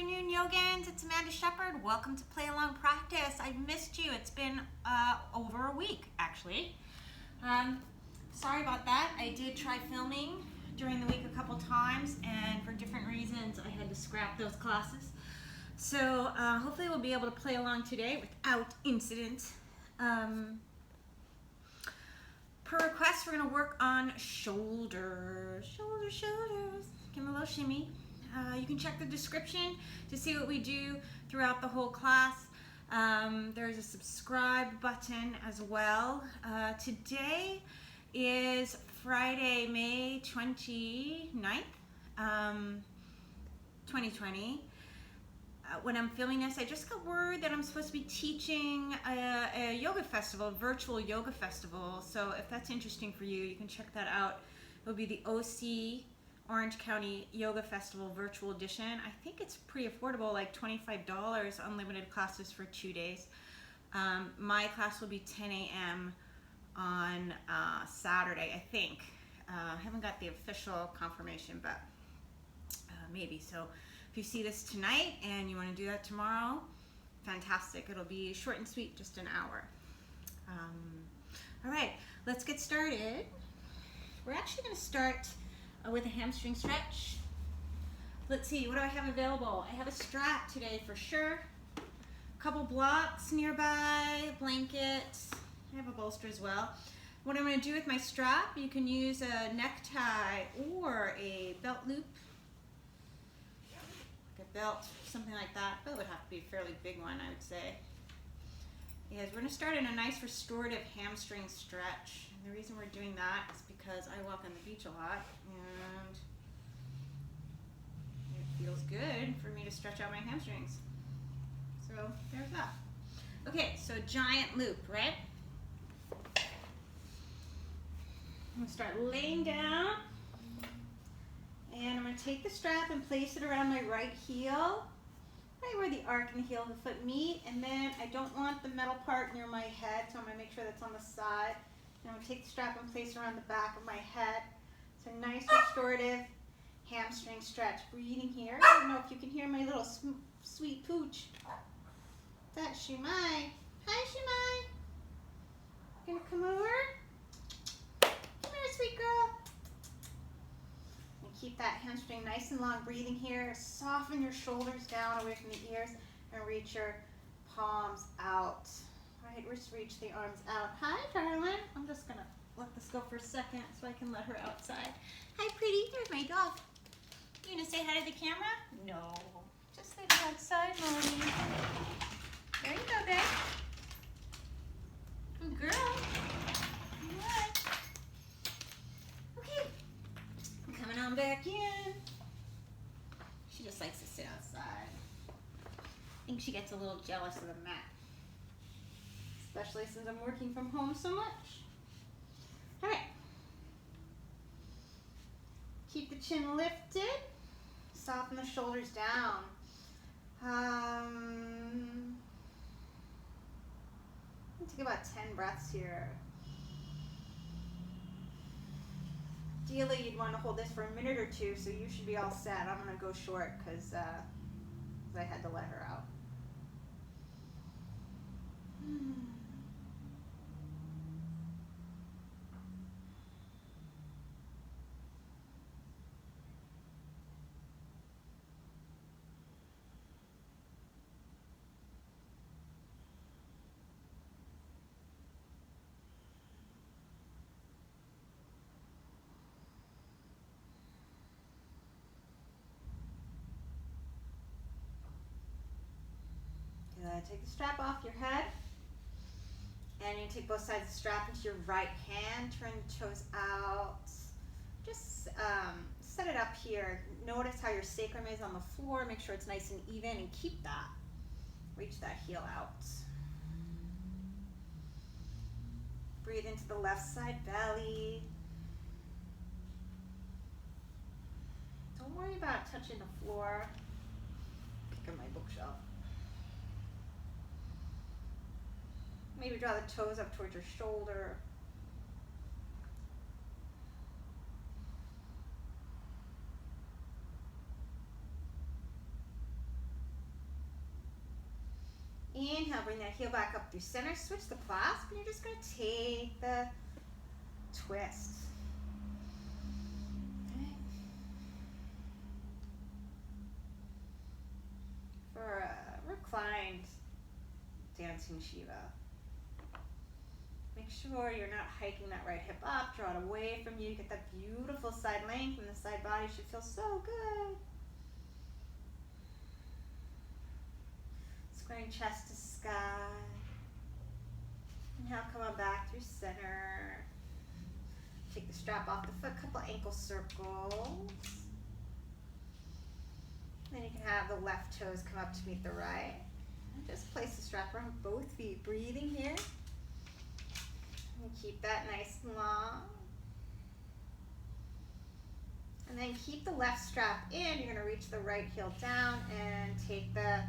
afternoon, Yogins. It's Amanda Shepherd. Welcome to Play Along Practice. I've missed you. It's been over a week, actually. Sorry about that. I did try filming during the week a couple times, and for different reasons, I had to scrap those classes. So hopefully we'll be able to play along today without incident. Per request, we're going to work on shoulders. Shoulders. Give them a little shimmy. You can check the description to see what we do throughout the whole class. There's a subscribe button as well. Today is Friday, May 29th, 2020. When I'm filming this, I just got word that I'm supposed to be teaching a yoga festival, a virtual yoga festival. So if that's interesting for you, you can check that out. It'll be the OC Orange County Yoga Festival Virtual Edition. I think it's pretty affordable, like $25, unlimited classes for 2 days. My class will be 10 a.m. on Saturday, I think. I haven't got the official confirmation, but maybe. So if you see this tonight and you want to do that tomorrow, fantastic. It'll be short and sweet, just an hour. All right, let's get started. We're actually going to start with a hamstring stretch. Let's see, what do I have available? I have a strap today for sure. A couple blocks nearby, blankets. I have a bolster as well. What I'm going to do with my strap, you can use a necktie or a belt loop. Like a belt, something like that. Belt would have to be a fairly big one, I would say. Is we're going to start in a nice restorative hamstring stretch. And the reason we're doing that is because I walk on the beach a lot and it feels good for me to stretch out my hamstrings. So there's that. Okay, so giant loop, right? I'm going to start laying down and I'm going to take the strap and place it around my right heel, right where the arc and the heel of the foot meet, and then I don't want the metal part near my head, so I'm going to make sure that's on the side. And I'm going to take the strap and place it around the back of my head. It's a nice restorative hamstring stretch. Breathing here. I don't know if you can hear my little sweet pooch. That's Shumai. Hi, Shumai. Gonna come over? Come here, sweet girl. And keep that hamstring nice and long. Breathing here. Soften your shoulders down away from the ears and reach your palms out. Right, just reach the arms out. Hi, darling. I'm just gonna let this go for a second so I can let her outside. Hi, pretty. There's my dog. You gonna say hi to the camera? No. Just leave her outside, mommy. There you go, babe. Good girl. Alright. Okay. I'm coming on back in. She just likes to sit outside. I think she gets a little jealous of the mat. Especially since I'm working from home so much. All right. Keep the chin lifted. Soften the shoulders down. Take about 10 breaths here. Ideally, you'd want to hold this for a minute or two, so you should be all set. I'm going to go short because I had to let her out. Take the strap off your head, and you take both sides of the strap into your right hand. Turn the toes out. Just set it up here. Notice how your sacrum is on the floor. Make sure it's nice and even, and keep that. Reach that heel out. Breathe into the left side belly. Don't worry about touching the floor. Pick up my bookshelf. Maybe draw the toes up towards your shoulder. Inhale, bring that heel back up through center. Switch the clasp, and you're just going to take the twist. Okay. For a reclined dancing Shiva. Make sure you're not hiking that right hip up. Draw it away from you. Get that beautiful side length, and the side body should feel so good. Squaring chest to sky. Inhale, come on back through center. Take the strap off the foot, couple ankle circles. Then you can have the left toes come up to meet the right. And just place the strap around both feet. Breathing here. And keep that nice and long. And then keep the left strap in. You're going to reach the right heel down and take the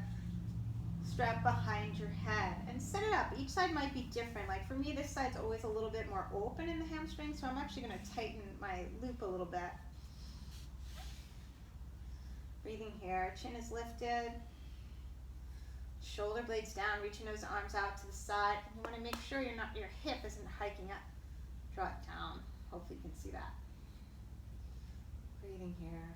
strap behind your head and set it up. Each side might be different. Like for me, this side's always a little bit more open in the hamstring, so I'm actually going to tighten my loop a little bit. Breathing here. Chin is lifted. Shoulder blades down, reaching those arms out to the side. You want to make sure your hip isn't hiking up. Draw it down. Hopefully you can see that. Breathing here.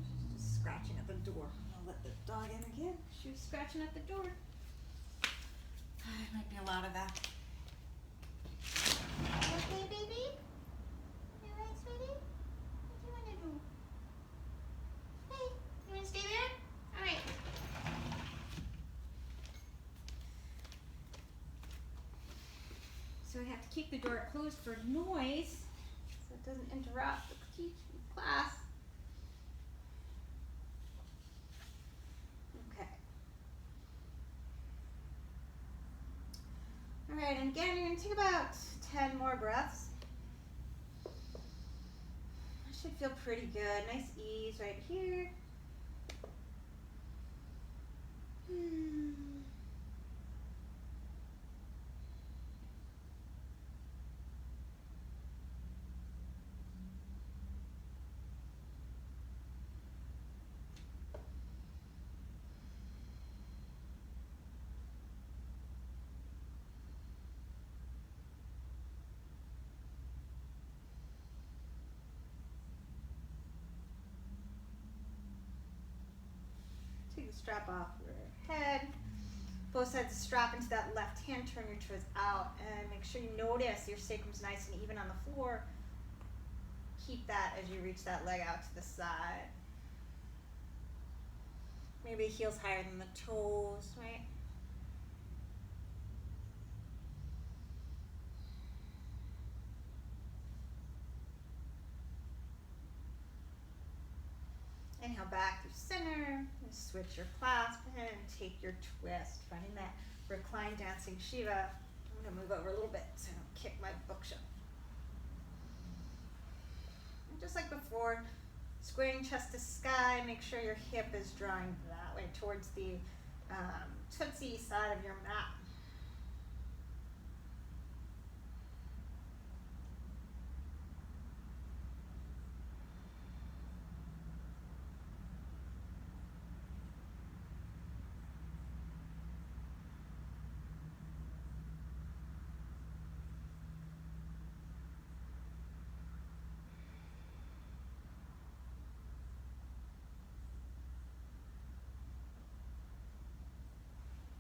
She's just scratching at the door. I'll let the dog in again. She was scratching at the door. It might be a lot of that. Okay, baby? You alright, sweetie? What do you want to do? Hey, you want to stay there? Alright. So we have to keep the door closed for noise so it doesn't interrupt the class. All right, and again, you're going to take about 10 more breaths. That should feel pretty good. Nice ease right here. Take the strap off your head. Both sides strap into that left hand, turn your toes out, and make sure you notice your sacrum's nice and even on the floor. Keep that as you reach that leg out to the side. Maybe heels higher than the toes, right? Inhale back through center, and switch your clasp and take your twist, finding that reclined dancing Shiva. I'm going to move over a little bit so I don't kick my bookshelf. And just like before, squaring chest to sky, make sure your hip is drawing that way towards the tootsie side of your mat.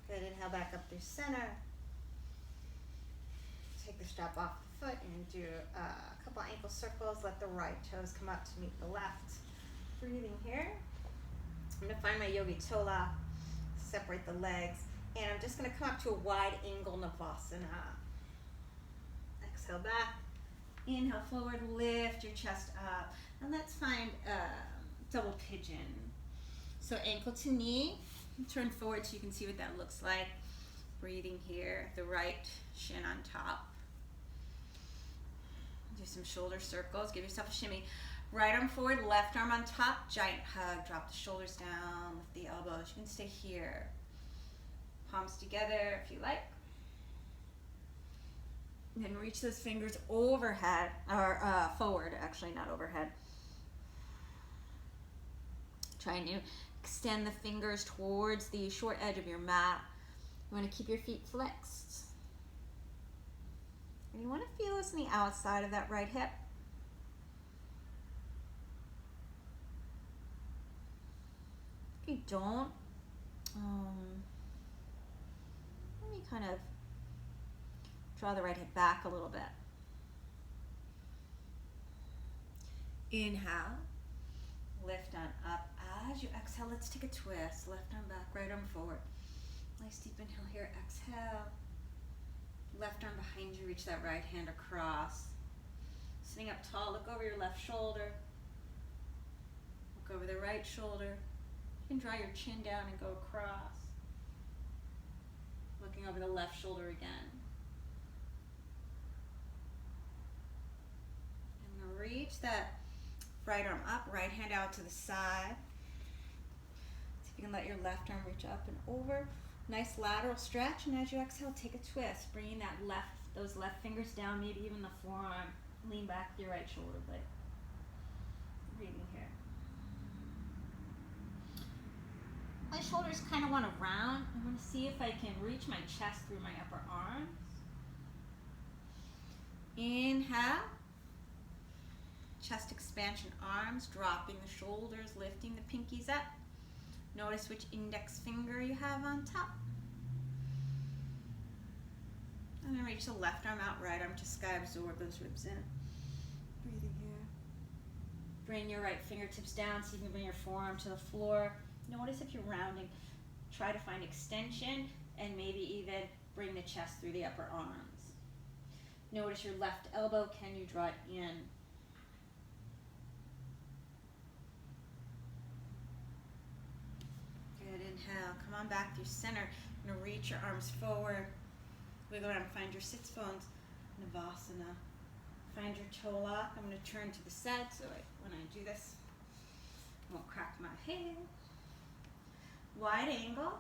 Good, inhale back up through center. Take the strap off the foot and do a couple ankle circles. Let the right toes come up to meet the left. Breathing here. I'm going to find my yogi tola, separate the legs, and I'm just going to come up to a wide angle Navasana. Exhale back. Inhale forward, lift your chest up. And let's find double pigeon. So ankle to knee. Turn forward so you can see what that looks like. Breathing here, the right shin on top. Do some shoulder circles, give yourself a shimmy. Right arm forward, left arm on top, giant hug. Drop the shoulders down, lift the elbows. You can stay here. Palms together if you like. And then reach those fingers overhead, or forward, actually, not overhead. Trying to extend the fingers towards the short edge of your mat. You want to keep your feet flexed. And you want to feel this in the outside of that right hip. If you don't, let me kind of draw the right hip back a little bit. Inhale, lift on up. As you exhale, let's take a twist. Left arm back, right arm forward. Nice deep inhale here. Exhale. Left arm behind you, reach that right hand across. Sitting up tall, look over your left shoulder. Look over the right shoulder. You can draw your chin down and go across. Looking over the left shoulder again. And reach that right arm up, right hand out to the side. See if you can let your left arm reach up and over. Nice lateral stretch, and as you exhale, take a twist, bringing those left fingers down, maybe even the forearm. Lean back with your right shoulder blade. Breathing here. My shoulders kind of want to round. I'm going to see if I can reach my chest through my upper arms. Inhale. Chest expansion, arms, dropping the shoulders, lifting the pinkies up. Notice which index finger you have on top. And then reach the left arm out, right arm to sky, absorb those ribs in. Breathing here. Bring your right fingertips down so you can bring your forearm to the floor. Notice if you're rounding, try to find extension and maybe even bring the chest through the upper arms. Notice your left elbow, can you draw it in? Good, inhale, come on back through center. You're gonna reach your arms forward. Wiggle around, find your sits bones. Navasana. Find your toe lock. I'm gonna turn to the side so when I do this, I won't crack my head. Wide angle.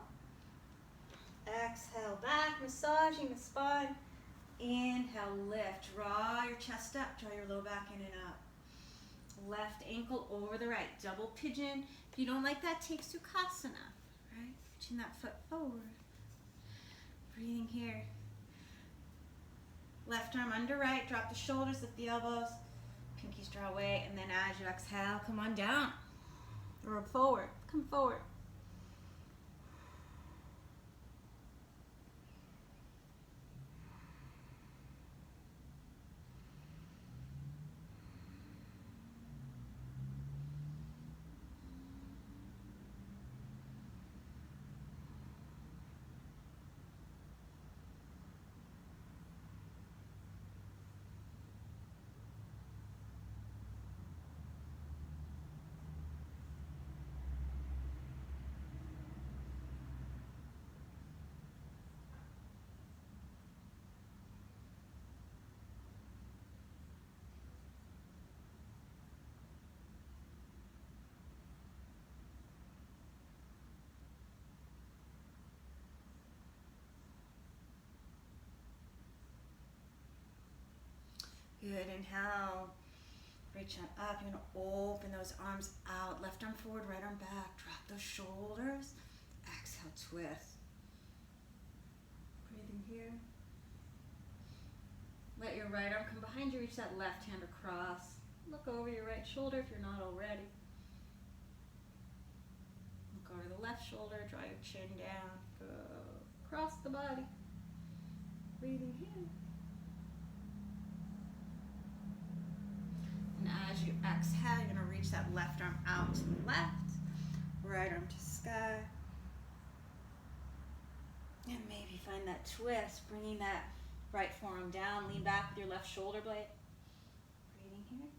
Exhale back, massaging the spine. Inhale, lift. Draw your chest up, draw your low back in and up. Left ankle over the right, double pigeon. If you don't like that, take Sukhasana, right? Reaching that foot forward. Breathing here. Left arm under right, drop the shoulders, lift the elbows. Pinkies draw away, and then as you exhale, come on down. Or forward, come forward. Good, inhale, reach on up, you're gonna open those arms out, left arm forward, right arm back, drop those shoulders, exhale, twist. Breathing here. Let your right arm come behind you, reach that left hand across. Look over your right shoulder if you're not already. Look over the left shoulder, draw your chin down, go across the body. Breathing here. And as you exhale, you're going to reach that left arm out to the left, right arm to sky. And maybe find that twist, bringing that right forearm down, lean back with your left shoulder blade. Breathing here.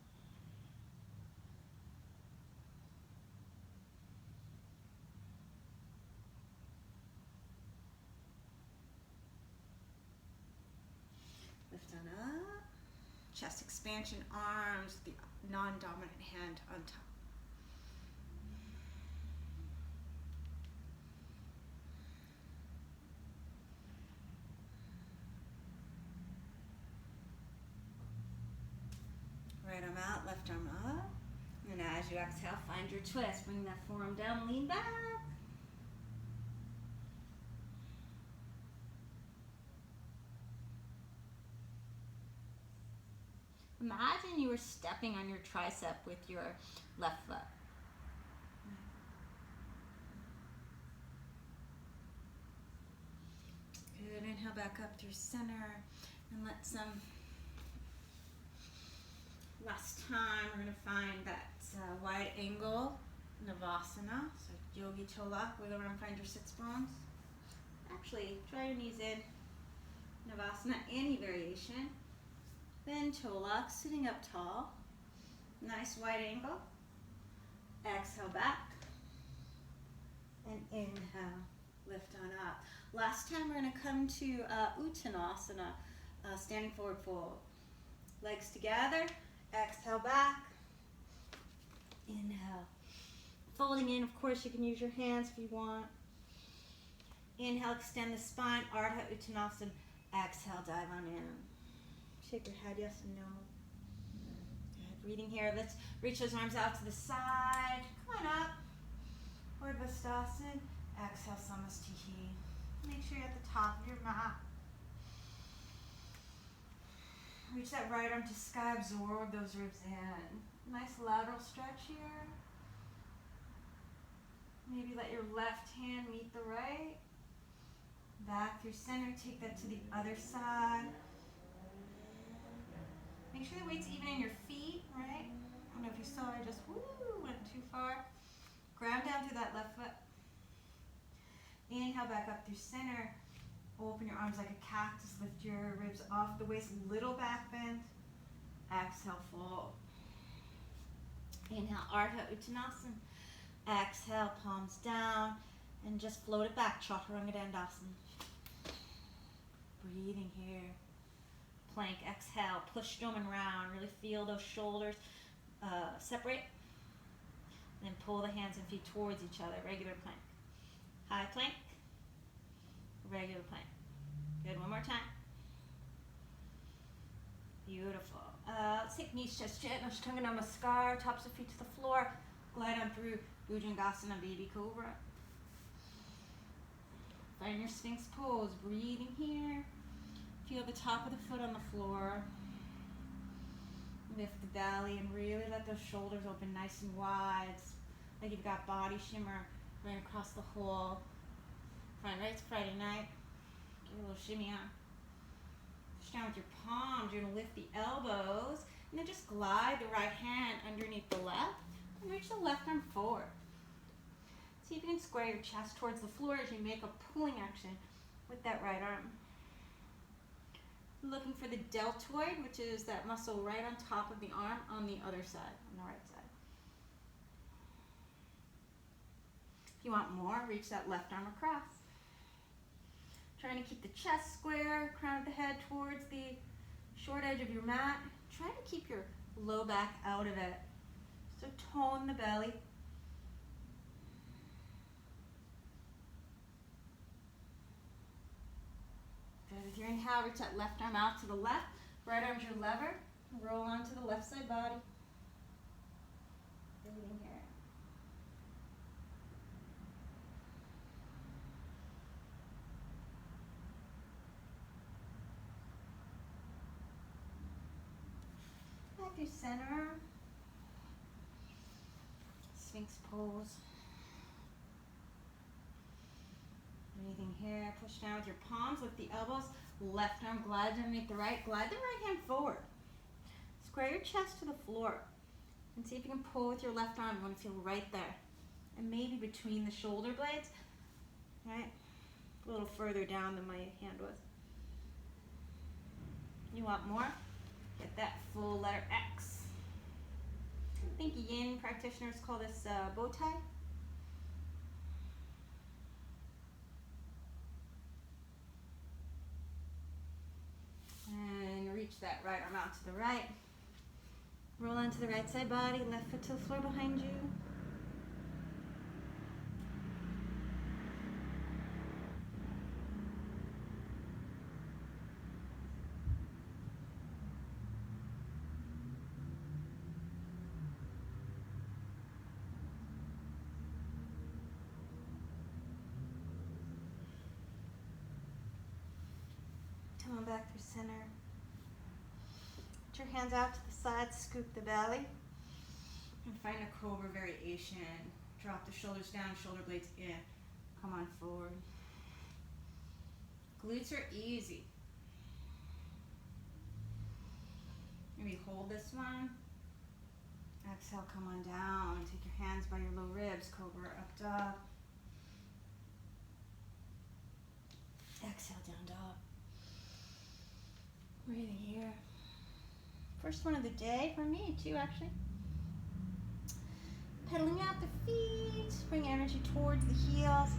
Lift on up. Chest expansion, arms, the non-dominant hand on top. arm out, left arm up. And as you exhale, find your twist. Bring that forearm down, lean back. Imagine you were stepping on your tricep with your left foot. Good, inhale back up through center and let some, last time we're going to find that wide angle, Navasana, so yogi toe lock, wiggle around, find your sits bones. Actually, try your knees in, Navasana, any variation. Then toe lock, sitting up tall. Nice wide angle. Exhale back. And inhale, lift on up. Last time we're going to come to Uttanasana, standing forward fold. Legs together, exhale back. Inhale. Folding in, of course, you can use your hands if you want. Inhale, extend the spine, Ardha Uttanasana. Exhale, dive on in. Shake your head, yes and no. Good. Breathing here. Let's reach those arms out to the side. Come on up. Urdhva-stasana. Exhale, Samasta. Make sure you're at the top of your mat. Reach that right arm to sky. Absorb those ribs in. Nice lateral stretch here. Maybe let your left hand meet the right. Back through center. Take that to the other side. Make sure the weight's even in your feet, right? I don't know if you saw, I just went too far. Ground down through that left foot. Inhale back up through center. Open your arms like a cactus. Lift your ribs off the waist. Little back bend. Exhale, fold. Inhale, Ardha Uttanasana. Exhale, palms down. And just float it back. Chaturanga Dandasana. Breathing here. Plank, exhale, push sternum round, really feel those shoulders separate. And then pull the hands and feet towards each other, regular plank. High plank, regular plank. Good, one more time. Beautiful. Let's take knees, chest, chin, Ashtanga Namaskar, tops of feet to the floor. Glide on through Bhujangasana, baby cobra. Find your Sphinx Pose, breathing here. Feel the top of the foot on the floor. Lift the belly and really let those shoulders open nice and wide. It's like you've got body shimmer going across the whole front. Right, it's Friday night. Give a little shimmy on. Push down with your palms. You're going to lift the elbows. And then just glide the right hand underneath the left. And reach the left arm forward. See if you can square your chest towards the floor as you make a pulling action with that right arm. Looking for the deltoid, which is that muscle right on top of the arm on the other side, on the right side. If you want more, reach that left arm across. Trying to keep the chest square, crown of the head towards the short edge of your mat. Try to keep your low back out of it. So tone the belly. With your inhale, reach that left arm out to the left. Right arm's your lever. Roll onto the left side body. Breathing here. Back through center. Sphinx Pose. Breathing here, push down with your palms, lift the elbows, left arm glides underneath the right, glide the right hand forward. Square your chest to the floor and see if you can pull with your left arm. You want to feel right there. And maybe between the shoulder blades, right? A little further down than my hand was. You want more? Get that full letter X. I think yin practitioners call this bow tie. And reach that right arm out to the right. Roll onto the right side body, left foot to the floor behind you. Tome back through center. Put your hands out to the side, scoop the belly. And find a Cobra Variation. Drop the shoulders down, shoulder blades in. Come on forward. Glutes are easy. Maybe hold this one. Exhale, come on down. Take your hands by your low ribs. Cobra up dog. Exhale, down dog. Breathing here. First one of the day for me too, actually. Pedaling out the feet. Bring energy towards the heels.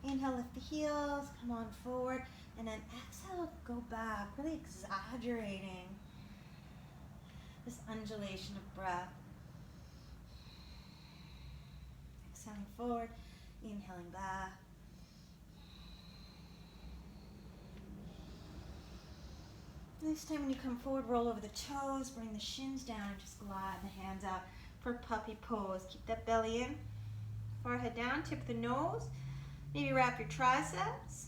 Inhale, lift the heels. Come on forward. And then exhale, go back. Really exaggerating this undulation of breath. Exhaling forward. Inhaling back. This time when you come forward, roll over the toes, bring the shins down, and just glide the hands out for puppy pose. Keep that belly in, forehead down, tip the nose. Maybe wrap your triceps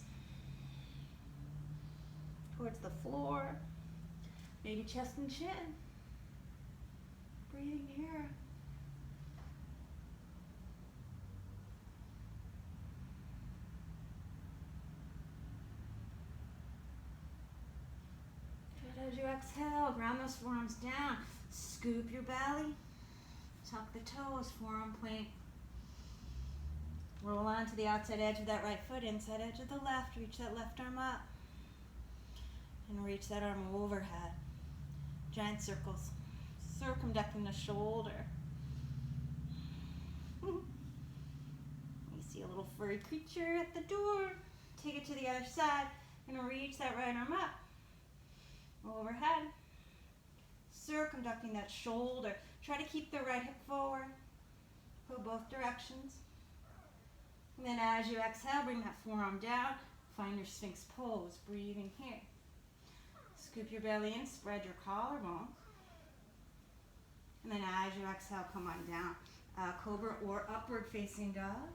towards the floor. Maybe chest and chin. Breathing here. As you exhale, ground those forearms down. Scoop your belly. Tuck the toes, forearm plank. Roll onto the outside edge of that right foot, inside edge of the left. Reach that left arm up. And reach that arm overhead. Giant circles. Circumducting the shoulder. You see a little furry creature at the door. Take it to the other side. And reach that right arm up. Overhead. Circumducting that shoulder. Try to keep the right hip forward. Go both directions. And then as you exhale, bring that forearm down. Find your Sphinx Pose. Breathing here. Scoop your belly in. Spread your collarbone. And then as you exhale, come on down. Cobra or upward facing dog.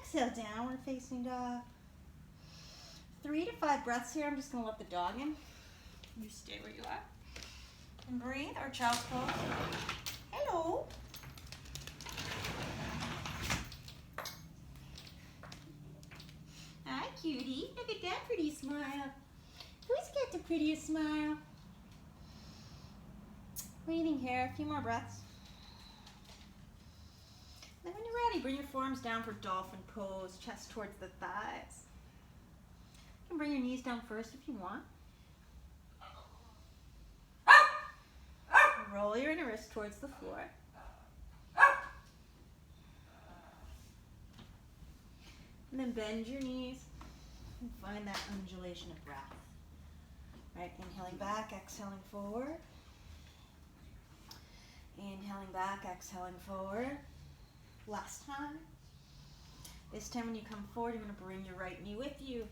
Exhale, downward facing dog. 3 to 5 breaths here. I'm just going to let the dog in. You stay where you are. And breathe, or child's pose. Hello. Hi, cutie. Look at that pretty smile. Who's got the prettiest smile? Breathing here. A few more breaths. Then when you're ready, bring your forearms down for Dolphin Pose. Chest towards the thighs. You can bring your knees down first if you want. Roll your inner wrist towards the floor. And then bend your knees and find that undulation of breath. Right, inhaling back, exhaling forward. Inhaling back, exhaling forward. Last time. This time when you come forward, you're going to bring your right knee with you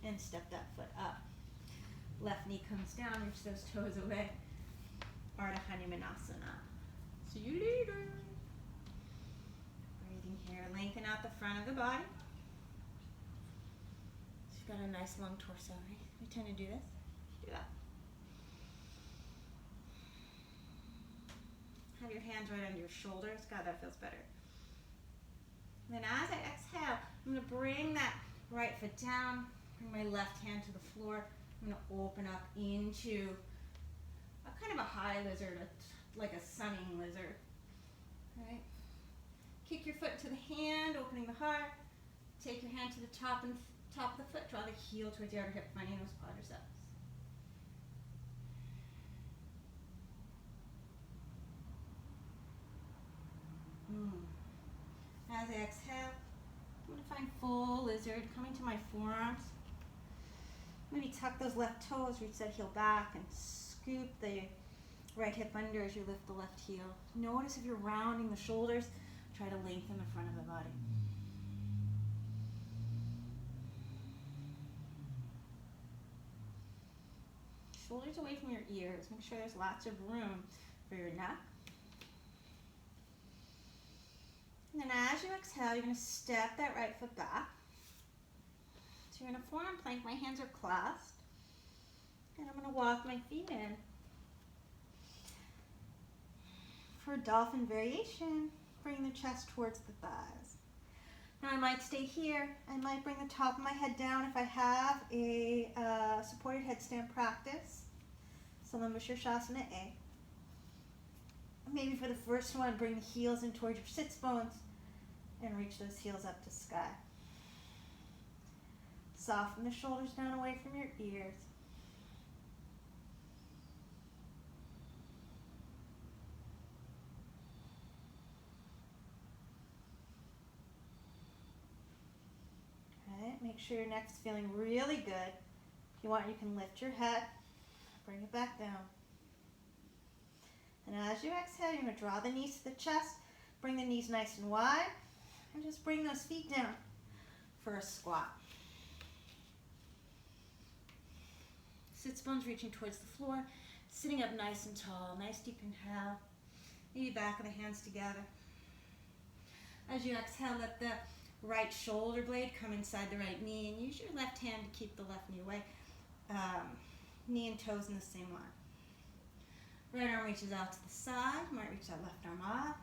and step that foot up. Left knee comes down, reach those toes away. Ardha Hanumanasana. See you later. Breathing here. Lengthen out the front of the body. So you've got a nice long torso, right? We tend to do this. Do that. Have your hands right under your shoulders. God, that feels better. And then as I exhale, I'm going to bring that right foot down. Bring my left hand to the floor. I'm going to open up into kind of a high lizard, like a sunning lizard. Right? Kick your foot to the hand, opening the heart. Take your hand to the top of the foot. Draw the heel towards the outer hip, finding those quadriceps. As I exhale, I'm going to find full lizard, coming to my forearms. Maybe tuck those left toes, reach that heel back, and scoop the right hip under as you lift the left heel. Notice if you're rounding the shoulders, try to lengthen the front of the body. Shoulders away from your ears. Make sure there's lots of room for your neck. And then as you exhale, you're going to step that right foot back. So you're in a forearm plank, my hands are clasped. And I'm going to walk my feet in. For Dolphin Variation, bring the chest towards the thighs. Now I might stay here. I might bring the top of my head down if I have a supported headstand practice. Samasta A. Maybe for the first one, bring the heels in towards your sits bones and reach those heels up to sky. Soften the shoulders down away from your ears. Make sure your neck's feeling really good. If you want, you can lift your head, bring it back down. And as you exhale, you're going to draw the knees to the chest, bring the knees nice and wide, and just bring those feet down for a squat. Sits bones reaching towards the floor, sitting up nice and tall, nice deep inhale. Maybe back of the hands together. As you exhale, let the right shoulder blade come inside the right knee, and use your left hand to keep the left knee away. Knee and toes in the same line. Right arm reaches out to the side. You might reach that left arm up.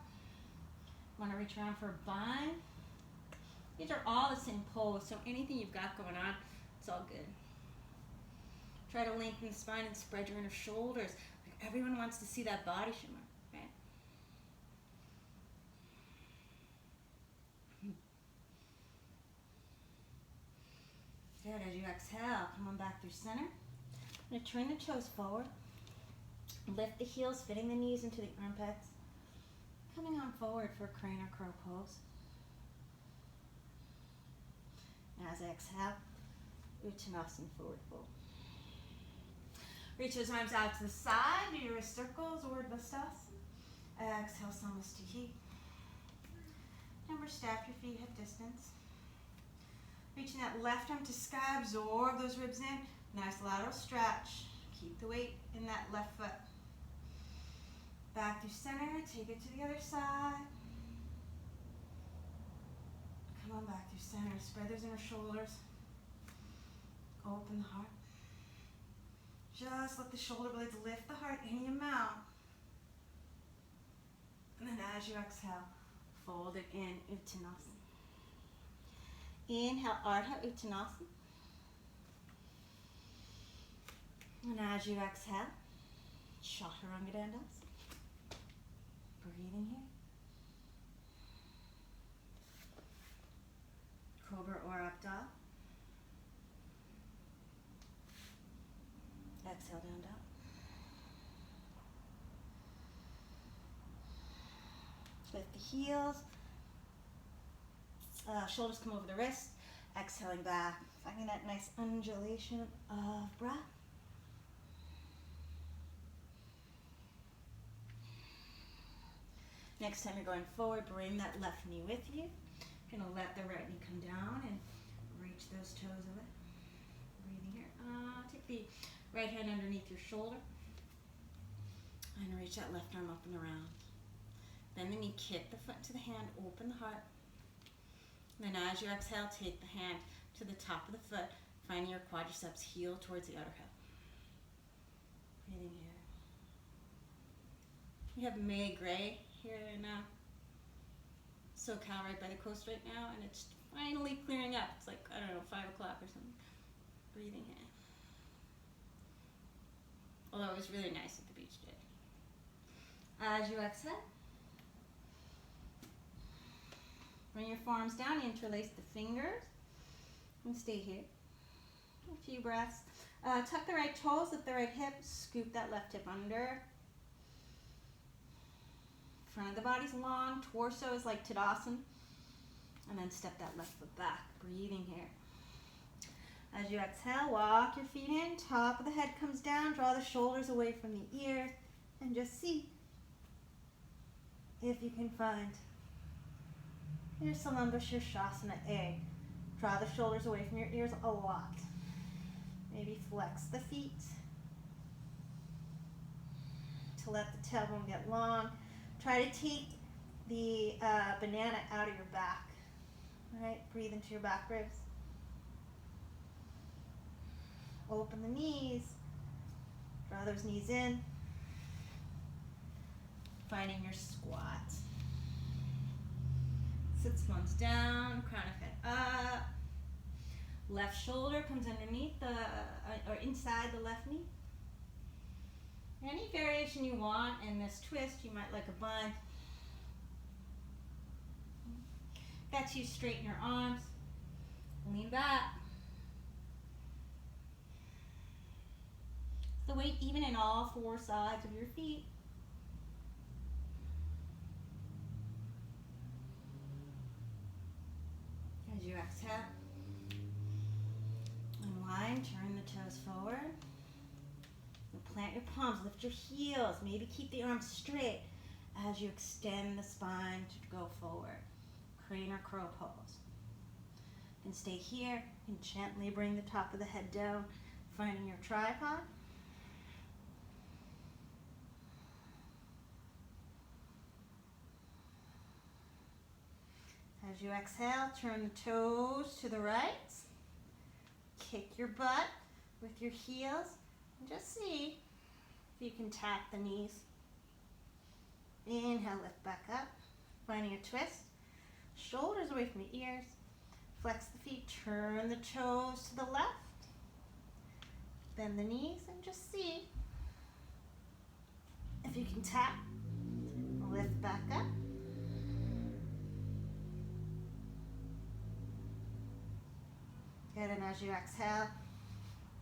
Want to reach around for a bind. These are all the same pose, so anything you've got going on, it's all good. Try to lengthen the spine and spread your inner shoulders. Like everyone wants to see that body shimmer, right? Good. As you exhale, come on back through center. I'm going to turn the toes forward. Lift the heels, fitting the knees into the armpits. Coming on forward for crane or crow pose. As I exhale, Uttanasana, forward fold. Reach those arms out to the side. Do your wrist circles or Urdhva. Exhale, Samasta. Number step your feet hip distance. Reaching that left arm to sky, absorb those ribs in. Nice lateral stretch. Keep the weight in that left foot. Back through center, take it to the other side. Come on back through center, spread those inner shoulders. Open the heart. Just let the shoulder blades lift the heart any amount. And then as you exhale, fold it in, Uttanasana. Inhale, Ardha Uttanasana. And as you exhale, Chaturanga Dandasana. Breathing here. Cobra or up dog. Exhale, down dog. Lift the heels. Shoulders come over the wrist. Exhaling back. Finding that nice undulation of breath. Next time you're going forward, bring that left knee with you. You're going to let the right knee come down and reach those toes away. Breathing here. Take the right hand underneath your shoulder. And reach that left arm up and around. Bend the knee, kick the foot to the hand, open the heart. And then as you exhale, take the hand to the top of the foot, finding your quadriceps heel towards the outer hip. Breathing here. We have May Gray here in SoCal right by the coast right now, and it's finally clearing up. It's like, I don't know, 5 o'clock or something. Breathing in. Although it was really nice at the beach today. As you exhale, bring your forearms down, interlace the fingers, and stay here. A few breaths. Tuck the right toes, lift the right hip, scoop that left hip under. Front of the body's long, torso is like Tadasana. And then step that left foot back, breathing here. As you exhale, walk your feet in, top of the head comes down, draw the shoulders away from the ears, and just see if you can find your Samasta A. Draw the shoulders away from your ears a lot. Maybe flex the feet to let the tailbone get long. Try to take the banana out of your back. All right, breathe into your back ribs. Open the knees. Draw those knees in. Finding your squat. Sit bones down, crown of head up. Left shoulder comes underneath the, or inside the left knee. Any variation you want in this twist, you might like a bind. That's you straighten your arms. Lean back. The weight even in all four sides of your feet. As you exhale, unwind, turn the toes forward. And plant your palms, lift your heels. Maybe keep the arms straight as you extend the spine to go forward. Crane or crow pose. And stay here and gently bring the top of the head down, finding your tripod. As you exhale, turn the toes to the right. Kick your butt with your heels. And just see if you can tap the knees. Inhale, lift back up. Finding a twist. Shoulders away from the ears. Flex the feet. Turn the toes to the left. Bend the knees and just see if you can tap. Lift back up. Good, and as you exhale,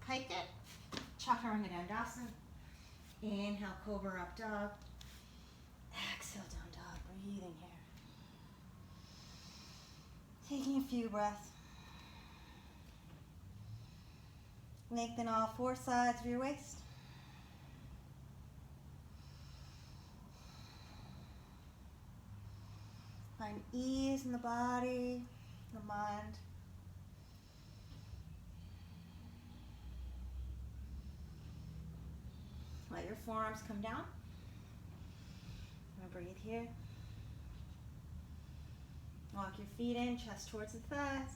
pike it, chaturanga dandasana. Inhale, cobra up dog. Exhale, down dog, breathing here. Taking a few breaths. Lengthen all four sides of your waist. Find ease in the body, the mind. Let your forearms come down. Breathe here. Walk your feet in, chest towards the thighs.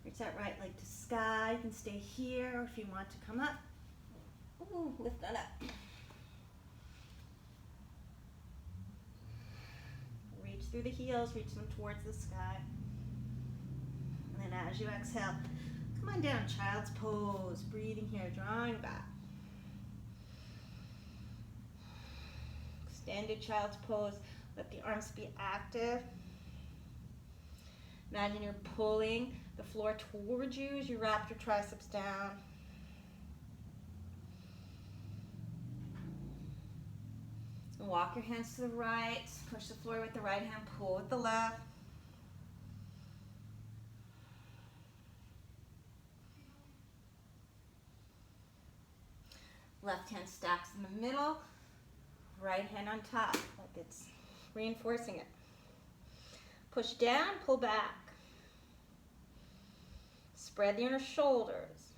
Reach that right leg to sky. You can stay here, or if you want to come up, ooh, lift that up. Reach through the heels, reach them towards the sky. And then as you exhale, come on down, child's pose. Breathing here, drawing back. Extended child's pose. Let the arms be active. Imagine you're pulling the floor towards you as you wrap your triceps down. Walk your hands to the right. Push the floor with the right hand. Pull with the left. Left hand stacks in the middle, right hand on top, like it's reinforcing it. Push down, pull back. Spread the inner shoulders.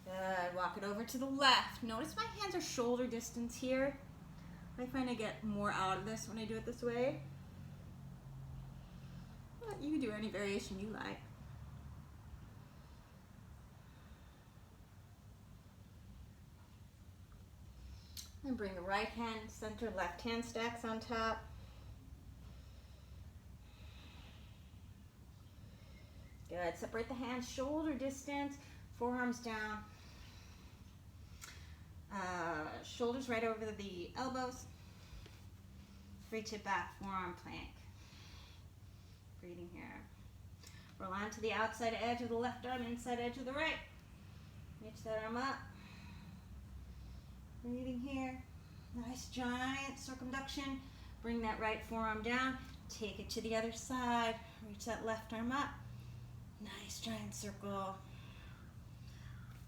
Good, walk it over to the left. Notice my hands are shoulder distance here. I find I get more out of this when I do it this way. But you can do any variation you like. And bring the right hand center, left hand stacks on top. Good. Separate the hands, shoulder distance, forearms down. Shoulders right over the elbows. Reach it back, forearm plank. Breathing here. Roll on to the outside edge of the left arm, inside edge of the right. Reach that arm up. Breathing here. Nice giant circumduction. Bring that right forearm down. Take it to the other side. Reach that left arm up. Nice giant circle.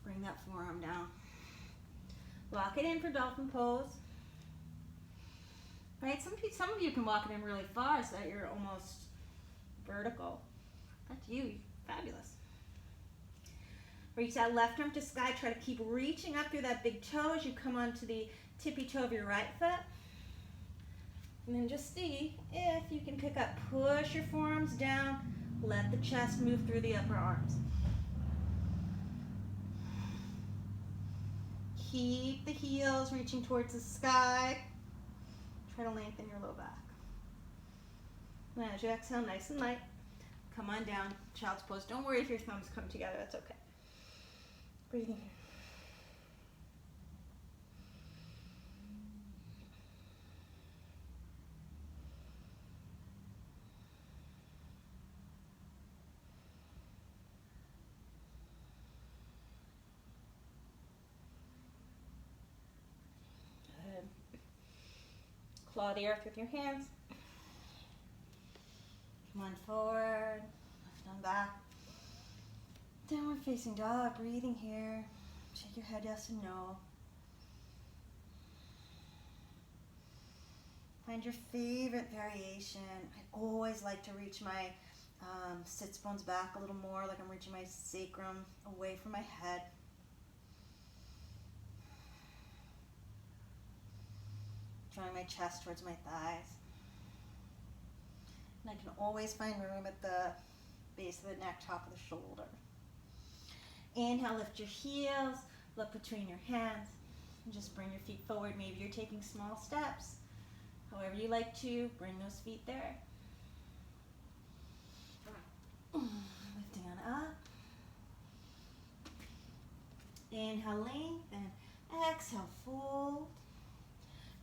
Bring that forearm down. Lock it in for Dolphin Pose. Right, some of you can walk it in really far so that you're almost vertical. That's you, fabulous. Reach that left arm to sky. Try to keep reaching up through that big toe as you come onto the tippy toe of your right foot. And then just see if you can pick up. Push your forearms down. Let the chest move through the upper arms. Keep the heels reaching towards the sky. Try to lengthen your low back. And as you exhale, nice and light, come on down, child's pose. Don't worry if your thumbs come together, that's okay. Breathing here. Good. Claw the earth with your hands. Come on forward, lift on back. Downward facing dog, breathing here. Shake your head yes and no. Find your favorite variation. I always like to reach my sits bones back a little more, like I'm reaching my sacrum away from my head. Drawing my chest towards my thighs. And I can always find room at the base of the neck, top of the shoulder. Inhale, lift your heels, look between your hands, and just bring your feet forward. Maybe you're taking small steps. However you like to, bring those feet there. Lifting on up. Inhale, lengthen. Exhale, fold.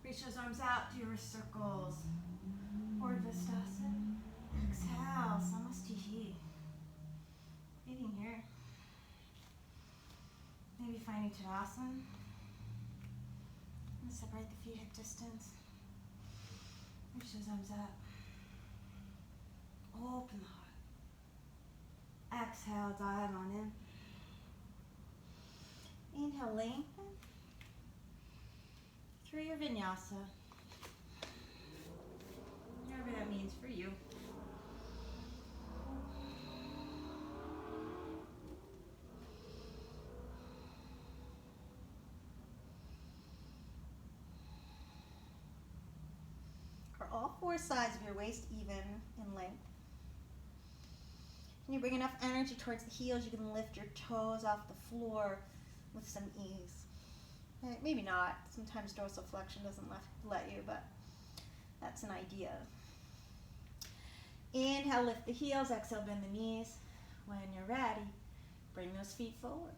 Reach those arms out, do your circles. Urdhva. Exhale, Samasta. Breathing here. Maybe finding Tadasana. And separate the feet hip distance. Reach those arms up. Open the heart. Exhale, dive on in. Inhale, lengthen. Through your vinyasa. Whatever that means for you. Are all four sides of your waist even in length? Can you bring enough energy towards the heels? You can lift your toes off the floor with some ease. Maybe not. Sometimes dorsiflexion doesn't let you, but that's an idea. Inhale, lift the heels. Exhale, bend the knees. When you're ready, bring those feet forward.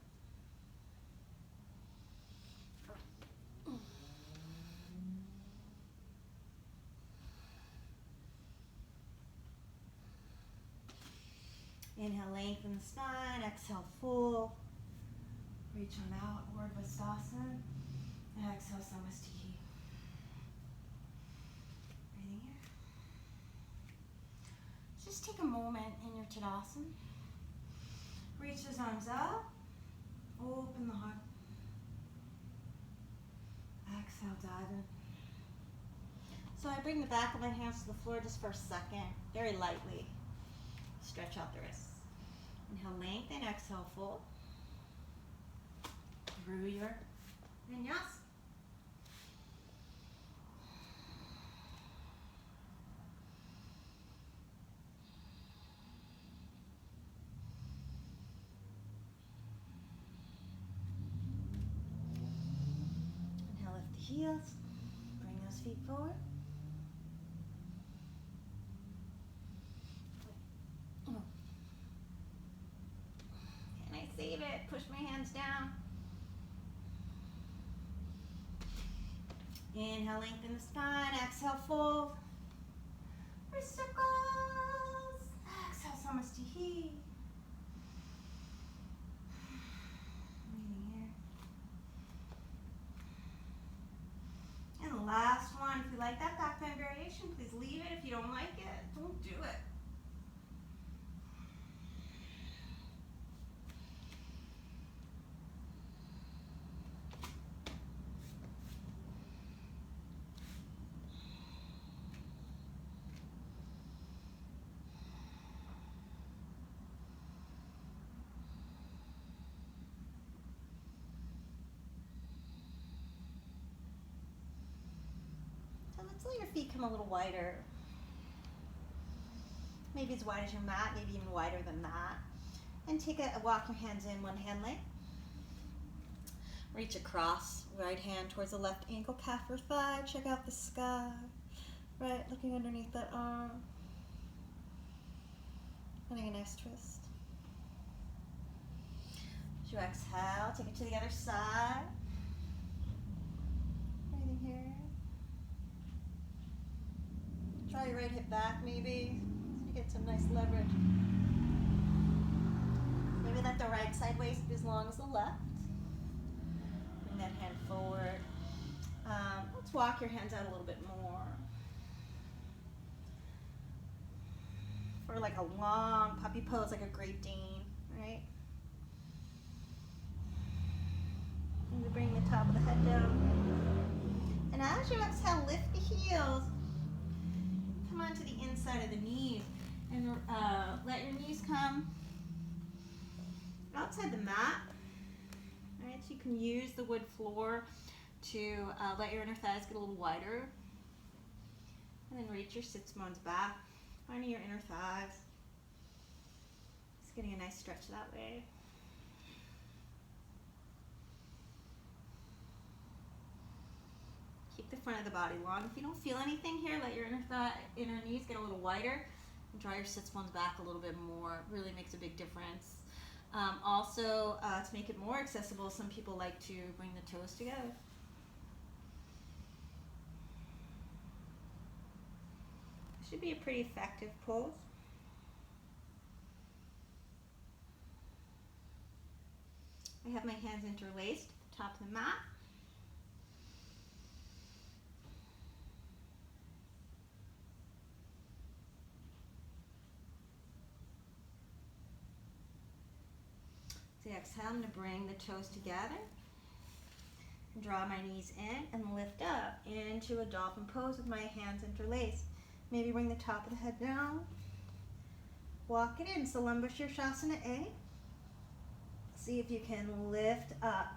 Inhale, lengthen the spine. Exhale, fold. Reach on out, Urdhva. Exhale, Samasta. Breathing here. Just take a moment in your Tadasana. Reach those arms up. Open the heart. Exhale, dive in. So I bring the back of my hands to the floor just for a second, very lightly. Stretch out the wrists. Inhale, lengthen. Exhale, fold. Through your vinyasa. Inhale, lift the heels. Bring those feet forward. Can I save it? Push my hands down. Inhale, lengthen the spine. Exhale, fold. Wrist circles. Exhale, Samasta. Breathing here. And the last one. If you like that Dolphin variation, please leave it. If you don't like it, don't do it. So let's let your feet come a little wider. Maybe as wide as your mat, maybe even wider than that. And walk your hands in, one hand length. Reach across, right hand towards the left ankle, calf or thigh. Check out the sky. Right, looking underneath that arm. Finding a nice twist. As you exhale, take it to the other side. Breathing here. Draw your right hip back maybe, so you get some nice leverage. Maybe let the right side waist be as long as the left. Bring that hand forward. Let's walk your hands out a little bit more. For like a long puppy pose, like a Great Dane, right? And we bring the top of the head down. And as you exhale, lift the heels. Come onto the inside of the knees. And let your knees come outside the mat. All right, so you can use the wood floor to let your inner thighs get a little wider. And then reach your sits bones back, finding your inner thighs. Just getting a nice stretch that way. Keep the front of the body long. If you don't feel anything here, let your inner knees get a little wider and draw your sits bones back a little bit more. It really makes a big difference. Also, to make it more accessible, some people like to bring the toes together. This should be a pretty effective pose. I have my hands interlaced at the top of the mat. So exhale, I'm going to bring the toes together. And draw my knees in and lift up into a dolphin pose with my hands interlaced. Maybe bring the top of the head down. Walk it in. So Shasana A. See if you can lift up.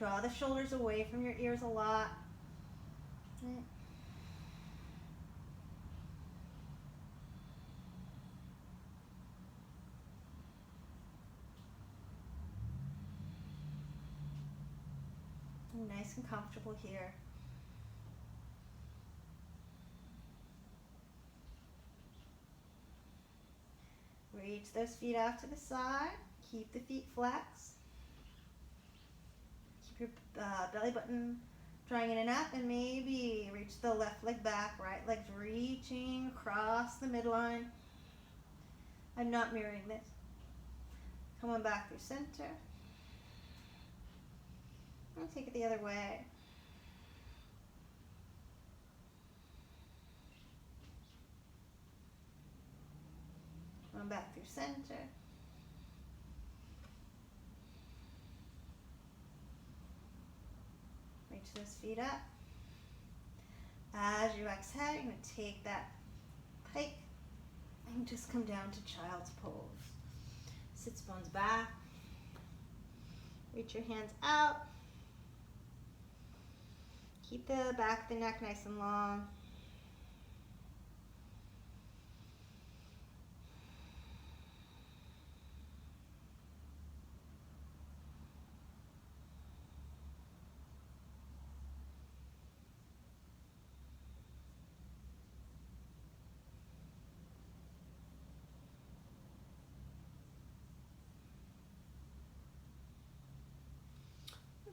Draw the shoulders away from your ears a lot. Right. Nice and comfortable here. Reach those feet out to the side. Keep the feet flexed. Keep your belly button drawing in and up, and maybe reach the left leg back, right leg's reaching across the midline. I'm not mirroring this. Come on back through center. And take it the other way. Come back through center. Reach those feet up. As you exhale, you're going to take that pike and just come down to child's pose. Sits bones back. Reach your hands out. Keep the back of the neck nice and long.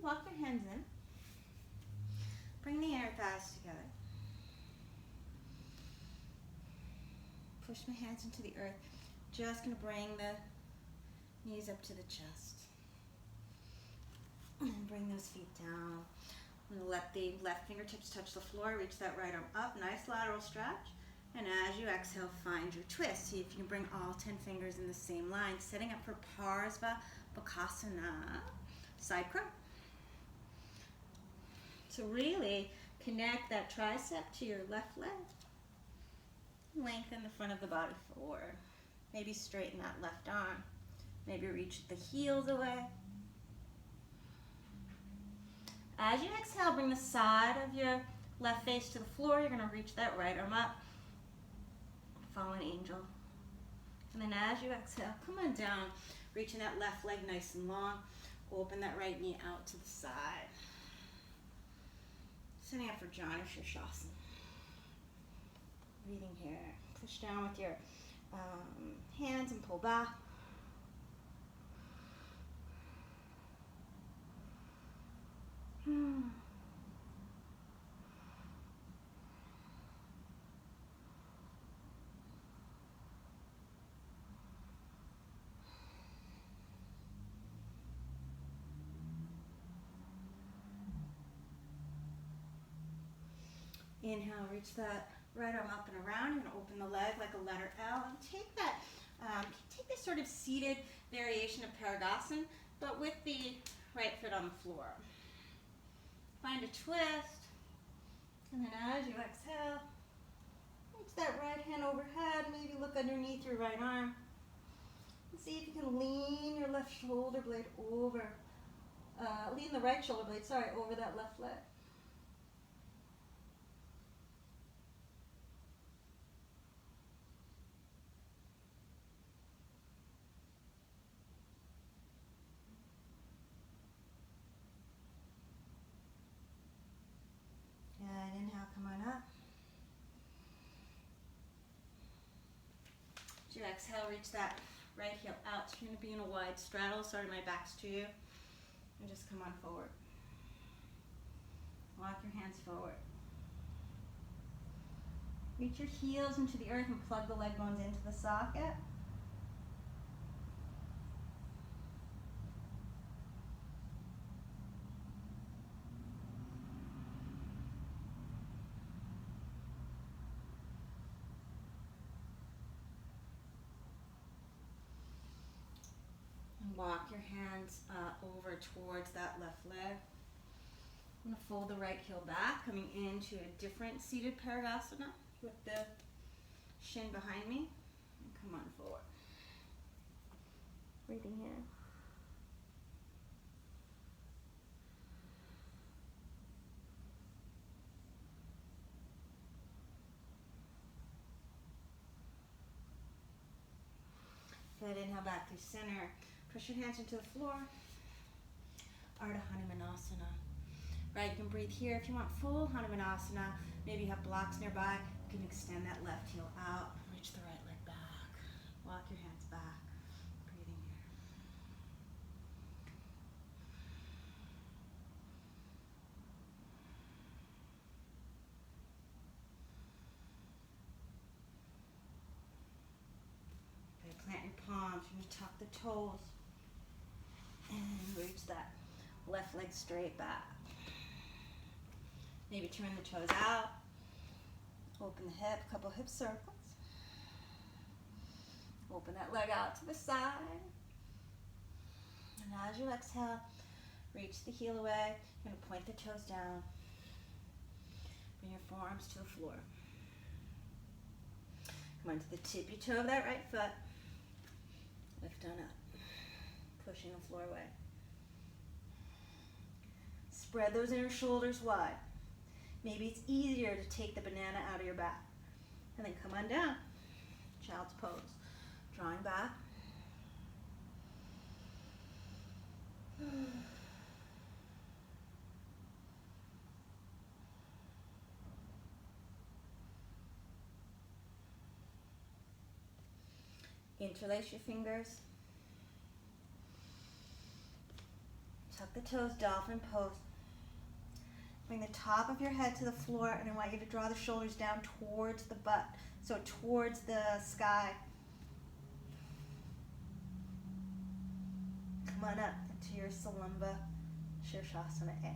Walk your hands in. Bring the inner thighs together. Push my hands into the earth. Just going to bring the knees up to the chest. And bring those feet down. I'm going to let the left fingertips touch the floor. Reach that right arm up. Nice lateral stretch. And as you exhale, find your twist. See if you can bring all 10 fingers in the same line. Setting up for Bhujangasana. Side crow. So really connect that tricep to your left leg. Lengthen the front of the body forward. Maybe straighten that left arm. Maybe reach the heels away. As you exhale, bring the side of your left face to the floor. You're gonna reach that right arm up, fallen angel. And then as you exhale, come on down, reaching that left leg nice and long. Open that right knee out to the side. Setting up for Janu Shirshasana. Breathing here. Push down with your hands and pull back. Inhale, reach that right arm up and around. You're going to open the leg like a letter L and take that, take this sort of seated variation of Pedrosa, but with the right foot on the floor. Find a twist, and then as you exhale, reach that right hand overhead. Maybe look underneath your right arm. And see if you can lean your left shoulder blade over, lean the right shoulder blade, over that left leg. And inhale, come on up. As you exhale, reach that right heel out. So you're going to be in a wide straddle. Sorry, my back's to you. And just come on forward. Walk your hands forward. Reach your heels into the earth and plug the leg bones into the socket. Walk your hands over towards that left leg. I'm going to fold the right heel back, coming into a different seated Pedrosa with the shin behind me. And come on forward. Breathing here. Good, inhale back through center. Push your hands into the floor. Ardha Hanumanasana. Right, you can breathe here if you want full Hanumanasana. Maybe you have blocks nearby. You can extend that left heel out. Reach the right leg back. Walk your hands back. Breathing here. Okay, plant your palms. You're going to tuck the toes. And reach that left leg straight back. Maybe turn the toes out. Open the hip, couple hip circles. Open that leg out to the side. And as you exhale, reach the heel away. You're going to point the toes down. Bring your forearms to the floor. Come on to the tippy toe of that right foot. Lift on up. Pushing the floor away. Spread those inner shoulders wide. Maybe it's easier to take the banana out of your back. And then come on down. Child's pose. Drawing back. Interlace your fingers. Tuck the toes, Dolphin Pose. Bring the top of your head to the floor, and I want you to draw the shoulders down towards the butt, so towards the sky. Come on up into your Salamba Shirshasana A.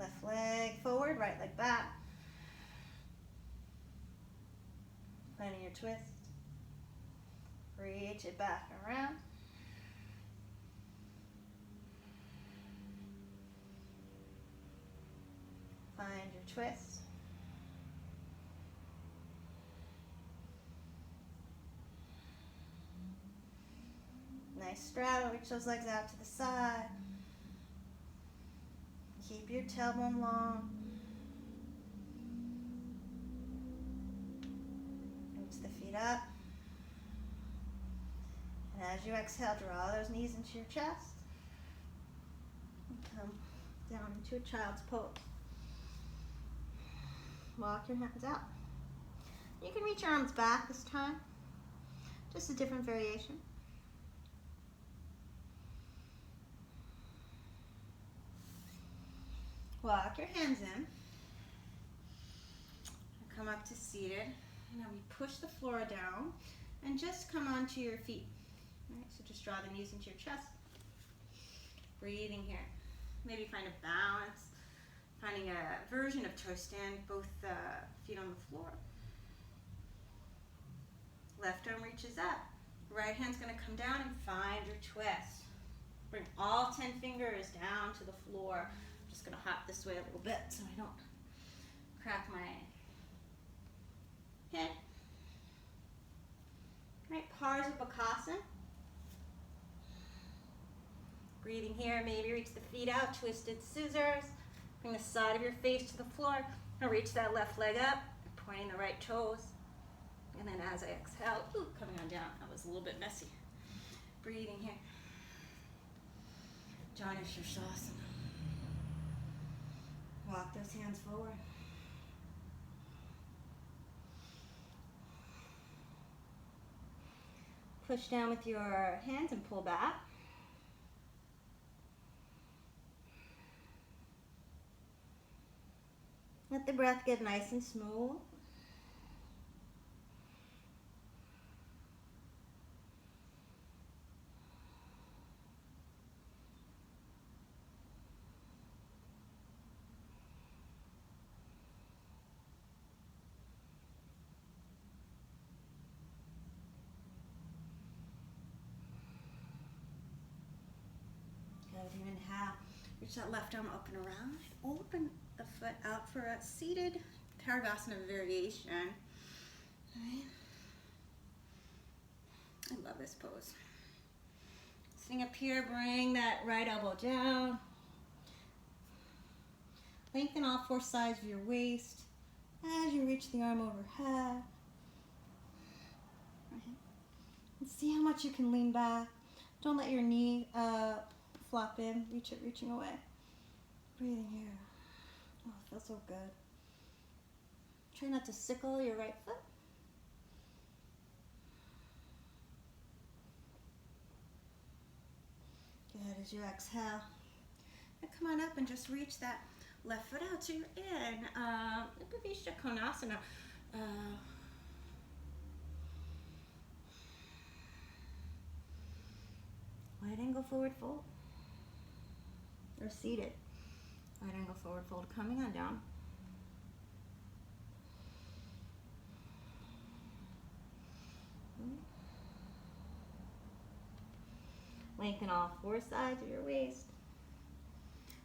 Left leg forward, right leg back. Finding your twist. Reach it back around. Find your twist. Nice straddle. Reach those legs out to the side. Keep your tailbone long. Reach the feet up. And as you exhale, draw those knees into your chest. And come down into a child's pose. Walk your hands out. You can reach your arms back this time. Just a different variation. Walk your hands in. Come up to seated. Now we push the floor down and just come onto your feet. All right, so just draw the knees into your chest. Breathing here. Maybe find a balance. Finding a version of toe stand, both feet on the floor. Left arm reaches up. Right hand's going to come down and find your twist. Bring all 10 fingers down to the floor. I'm just going to hop this way a little bit so I don't crack my head. Right, Bhujangasana. Breathing here, maybe reach the feet out, twisted scissors. Bring the side of your face to the floor. Now reach that left leg up, pointing the right toes. And then as I exhale, coming on down. That was a little bit messy. Breathing here. Join us, Shasana. Walk those hands forward. Push down with your hands and pull back. Let the breath get nice and smooth. Good, and inhale. Reach that left arm up and around. Open the foot out for a seated Pedrosa variation. Right. I love this pose. Sitting up here, bring that right elbow down. Lengthen all 4 sides of your waist as you reach the arm overhead. Right. And see how much you can lean back. Don't let your knee flop in. Reach it, reaching away. Breathing here. Oh, it feels so good. Try not to sickle your right foot. Good, as you exhale. Now come on up and just reach that left foot out. So you're in Sukhino-I'M. Wide angle forward fold. Or seated. Right angle forward fold, coming on down. Lengthen all 4 sides of your waist.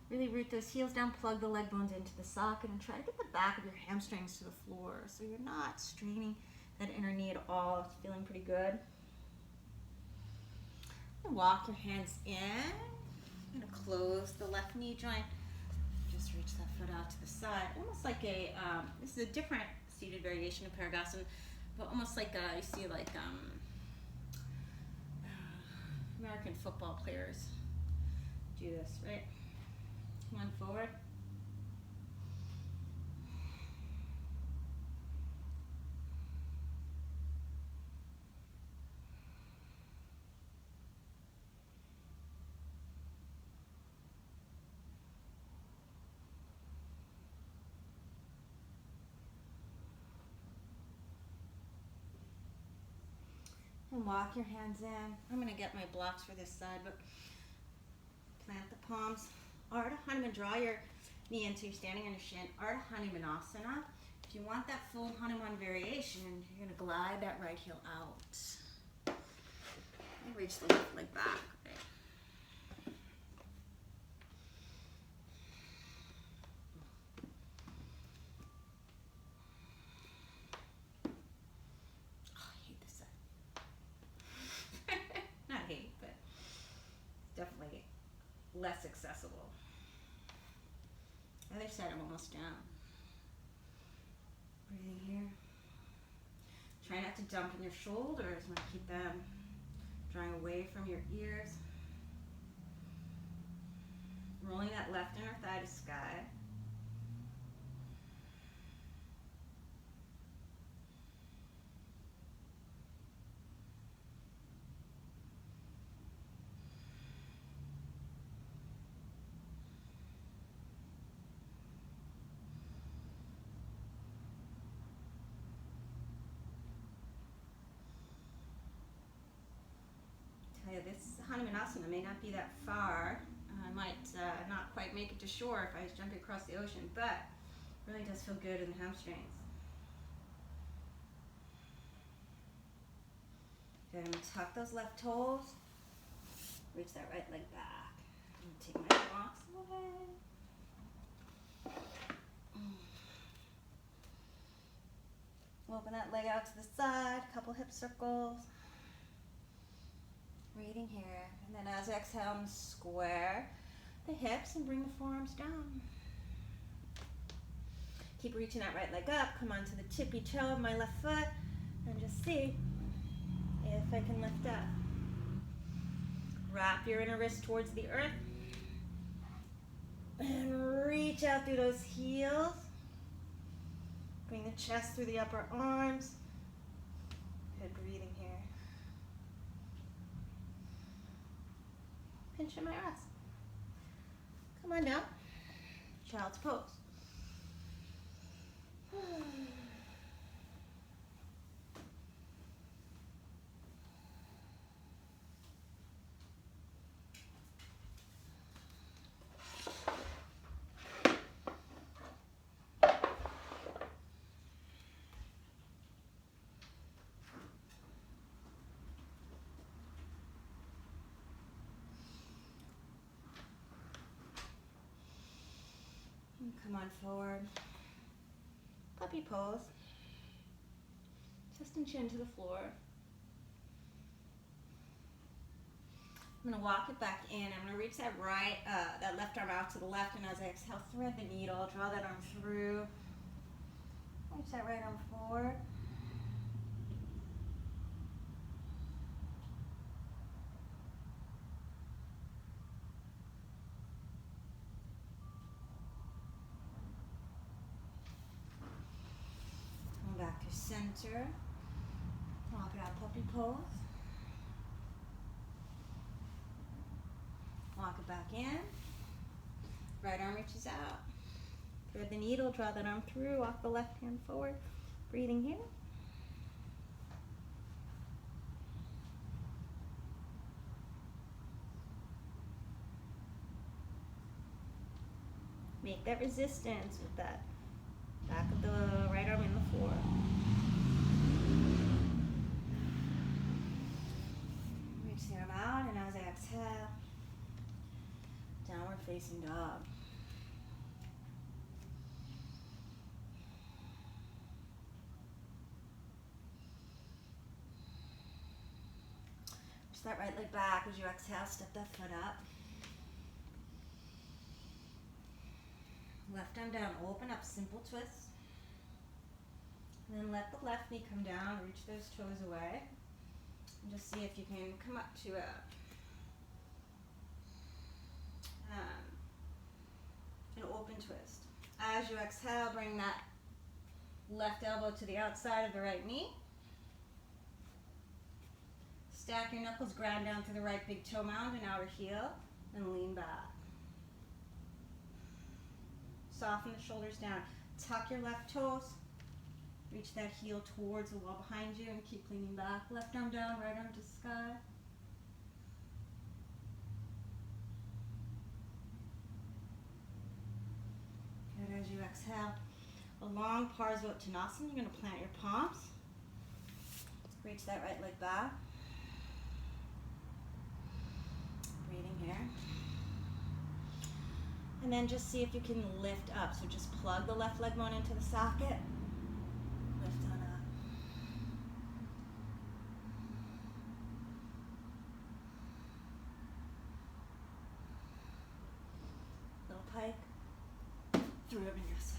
Really root those heels down, plug the leg bones into the socket, and try to get the back of your hamstrings to the floor so you're not straining that inner knee at all. It's feeling pretty good. And walk your hands in. I'm going to close the left knee joint. Just reach that foot out to the side. Almost like a, this is a different seated variation of Pedrosa, but almost like you see like American football players do this, right? Come on forward. And walk your hands in. I'm going to get my blocks for this side, but plant the palms. Ardha Hanuman, draw your knee into, you're standing on your shin. Ardha Hanumanasana. If you want that full Hanuman variation, you're going to glide that right heel out. And reach the left leg back. Right. Oh, I hate this side. Not hate, but definitely less accessible. Other side, I'm almost down. Breathing here. Try not to dump in your shoulders. I'm going to keep them drawing away from your ears. Rolling that left inner thigh to sky. This Hanumanasana may not be that far. I might not quite make it to shore if I was jumping across the ocean, but it really does feel good in the hamstrings. Good, I'm going to tuck those left toes. Reach that right leg back. I'm going to take my blocks away. Open that leg out to the side, couple hip circles. Breathing here, and then as I exhale, I'm going to square the hips and bring the forearms down. Keep reaching that right leg up, come onto the tippy toe of my left foot, and just see if I can lift up. Wrap your inner wrist towards the earth, and reach out through those heels. Bring the chest through the upper arms. Good breathing here. Pinch in my ass. Come on down. Child's pose. Come on forward. Puppy pose. Chest and chin to the floor. I'm going to walk it back in. I'm going to reach that that left arm out to the left, and as I exhale, thread the needle. Draw that arm through. Reach that right arm forward. Back to center. Walk it out, puppy pose. Walk it back in. Right arm reaches out. Thread the needle, draw that arm through, walk the left hand forward. Breathing here. Make that resistance with that back of the right arm in the floor. Reach the arm out, and as I exhale, downward facing dog. Reach that right leg back as you exhale, step that foot up. Left arm down, open up, simple twist. And then let the left knee come down, reach those toes away. And just see if you can come up to an open twist. As you exhale, bring that left elbow to the outside of the right knee. Stack your knuckles, ground down through the right big toe mound and outer heel, and lean back. Soften the shoulders down. Tuck your left toes. Reach that heel towards the wall behind you and keep leaning back. Left arm down, right arm to sky. Good, as you exhale, a long Parsvottanasana. You're going to plant your palms. Reach that right leg back. Breathing here. And then just see if you can lift up. So just plug the left leg bone into the socket. Lift on up. Little pike. through a vinyasa.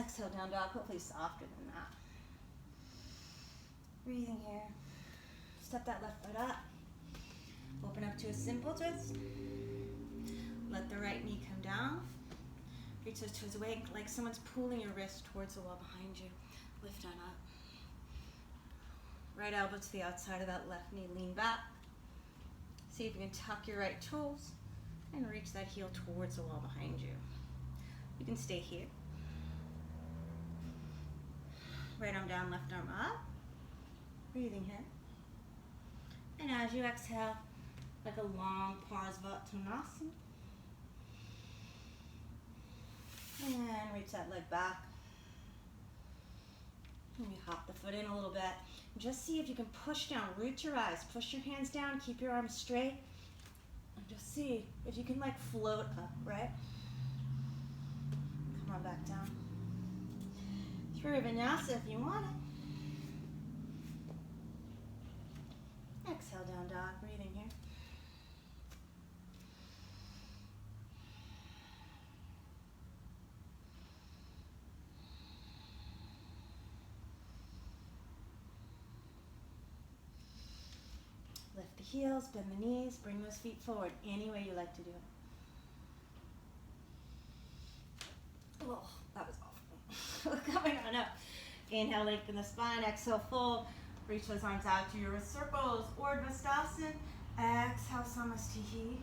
Exhale, down dog, hopefully softer than that. Breathing here. Step that left foot up. Open up to a simple twist. Let the right knee come down. Reach those toes away like someone's pulling your wrist towards the wall behind you. Lift on up. Right elbow to the outside of that left knee. Lean back. See if you can tuck your right toes and reach that heel towards the wall behind you. You can stay here. Right arm down, left arm up. Breathing here. And as you exhale, like a long Parsvattanasana. And reach that leg back. And you hop the foot in a little bit. Just see if you can push down, root your eyes, push your hands down, keep your arms straight. And just see if you can like float up, right? Come on back down. Through vinyasa if you want it. Exhale, down dog, breathing here. Lift the heels, bend the knees, bring those feet forward any way you like to do it. Oh, that was awful. Coming on up. Inhale, lengthen the spine. Exhale, fold. Reach those arms out to your wrist circles. Urdhvastasana. Exhale, Samasta.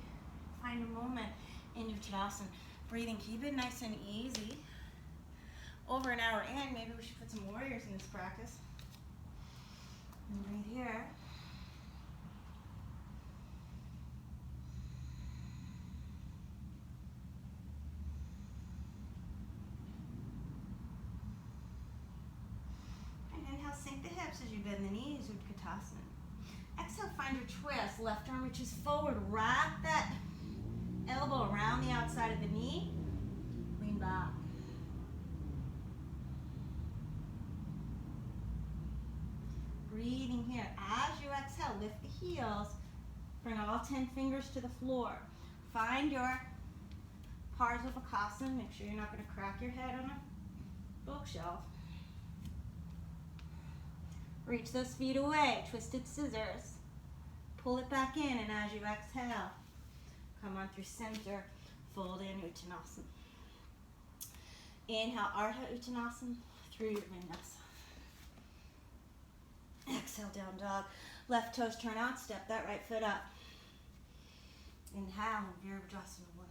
Find a moment in your Tadasana. Breathing, keep it nice and easy. Over an hour in, maybe we should put some warriors in this practice. And breathe here. Sink the hips as you bend the knees, Utkatasana. Exhale, find your twist. Left arm reaches forward. Wrap that elbow around the outside of the knee. Lean back. Breathing here. As you exhale, lift the heels. Bring all 10 fingers to the floor. Find your Parsvattanasana. Make sure you're not going to crack your head on a bookshelf. Reach those feet away, twisted scissors. Pull it back in, and as you exhale, come on through center, fold in Uttanasana. Inhale, Ardha Uttanasana through your vinyasa. Exhale, down dog. Left toes turn out, step that right foot up. Inhale, Virabhadrasana 1.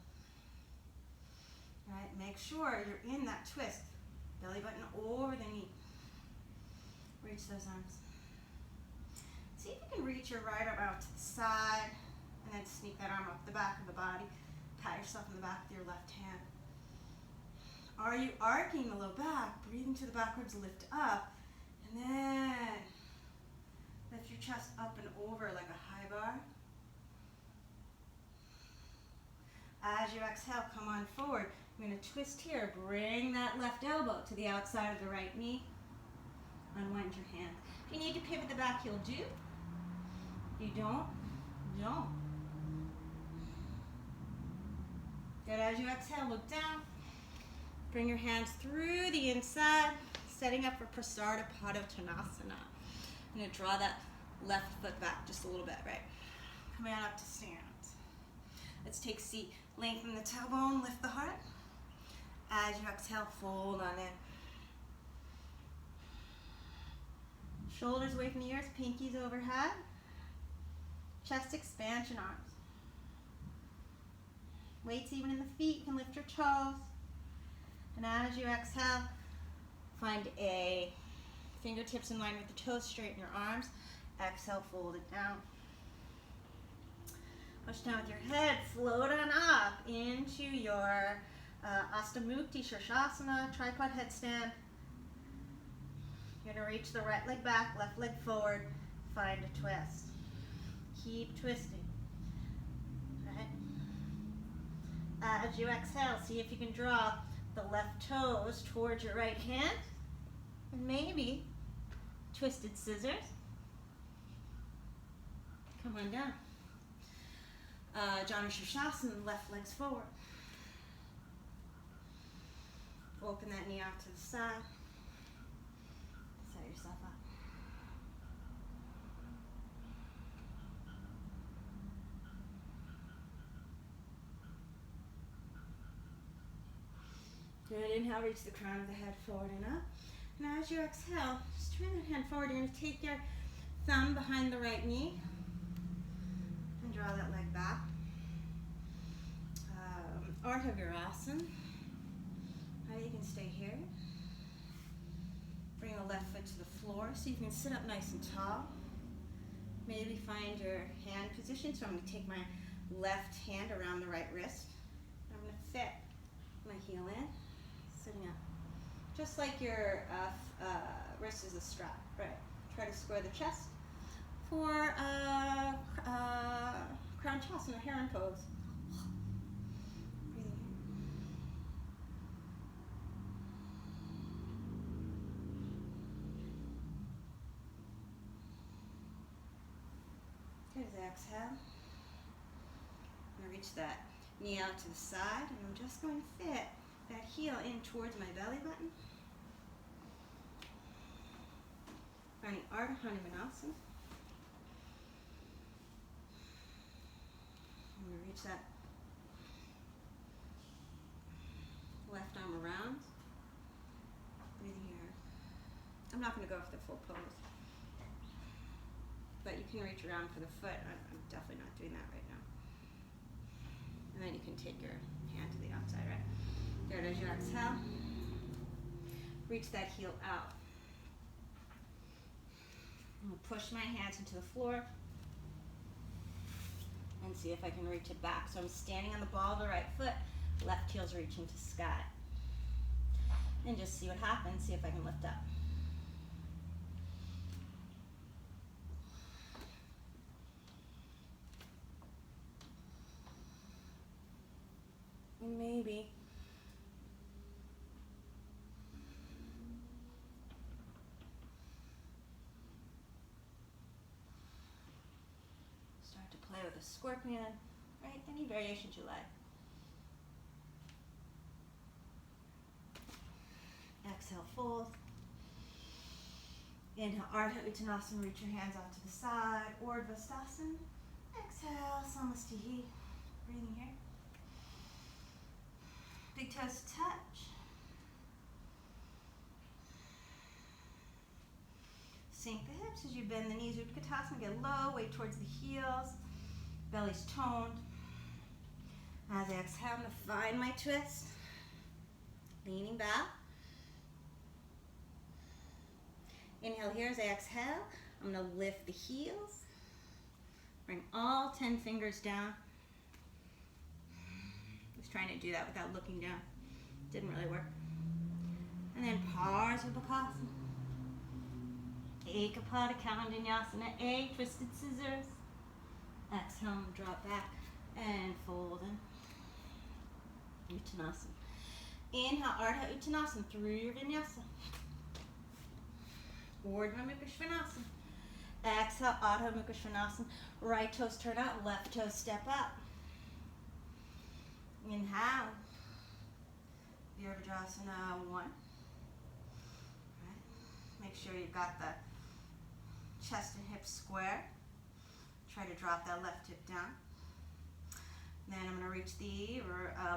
Right, make sure you're in that twist. Belly button over the knee. Reach those arms. See if you can reach your right arm out to the side and then sneak that arm up the back of the body. Pat yourself in the back with your left hand. Are you arcing the low back? Breathing to the back ribs, lift up. And then lift your chest up and over like a high bar. As you exhale, come on forward. You're going to twist here. Bring that left elbow to the outside of the right knee. Unwind your hand. If you need to pivot the back heel, do. If you don't. Good. As you exhale, look down. Bring your hands through the inside, setting up for Prasarita Padottanasana. I'm going to draw that left foot back just a little bit, right? Coming on up to stand. Let's take a seat. Lengthen the tailbone, lift the heart. As you exhale, fold on in. Shoulders away from the ears, pinkies overhead. Chest expansion arms. Weights even in the feet, you can lift your toes. And as you exhale, find a fingertips in line with the toes, straighten your arms. Exhale, fold it down. Push down with your head, float on up into your Astamukti Shirshasana, tripod headstand. You're going to reach the right leg back, left leg forward, find a twist. Keep twisting. Right? As you exhale, see if you can draw the left toes towards your right hand. And maybe twisted scissors. Come on down. Janu Shirshasana, left legs forward. Open that knee out to the side. Set yourself up. Good, inhale, reach the crown of the head forward and up. And as you exhale, just turn that hand forward. You're going to take your thumb behind the right knee and draw that leg back. Ardha Hanumanasana. You can stay here. Bring the left foot to the floor so you can sit up nice and tall. Maybe find your hand position. So I'm going to take my left hand around the right wrist. I'm going to fit my heel in, sitting up. Just like your wrist is a strap, right? Try to square the chest for crown chest in a heron pose. Breathing in. Good as exhale. I'm going to reach that knee out to the side, and I'm just going to fit that heel in towards my belly button. Finding Ardha Hanumanasana. I'm going to reach that left arm around. Breathing here. I'm not going to go for the full pose, but you can reach around for the foot. I'm definitely not doing that right now. And then you can take your hand to the outside, right? There it is, you exhale. Reach that heel out. I'm going to push my hands into the floor and see if I can reach it back. So I'm standing on the ball of the right foot, left heel's reaching to sky. And just see what happens, see if I can lift up. And maybe start to play with a scorpion, right? Any variations you like. Exhale, fold. Inhale, Ardha Uttanasana, reach your hands out to the side. Urdhva-stasana. Exhale, Samasta. Breathing here. Big toes touch. Sink the hips as you bend the knees. Utkatasana, get low, weight towards the heels. Belly's toned. As I exhale, I'm going to find my twist. Leaning back. Inhale here as I exhale. I'm going to lift the heels. Bring all 10 fingers down. Just trying to do that without looking down. Didn't really work. And then Bhujangasana. Ekapada Kalandanyasana. A, twisted scissors. Exhale, drop back and fold in. Uttanasana. Inhale, Ardha Uttanasana through your vinyasa. Urdhva Mukha Svanasana. Exhale, Ardha Mukha Svanasana. Right toes turn out, left toes step up. Inhale. Virabhadrasana 1. Right. Make sure you've got the chest and hips square. Try to drop that left hip down. Then I'm going to reach the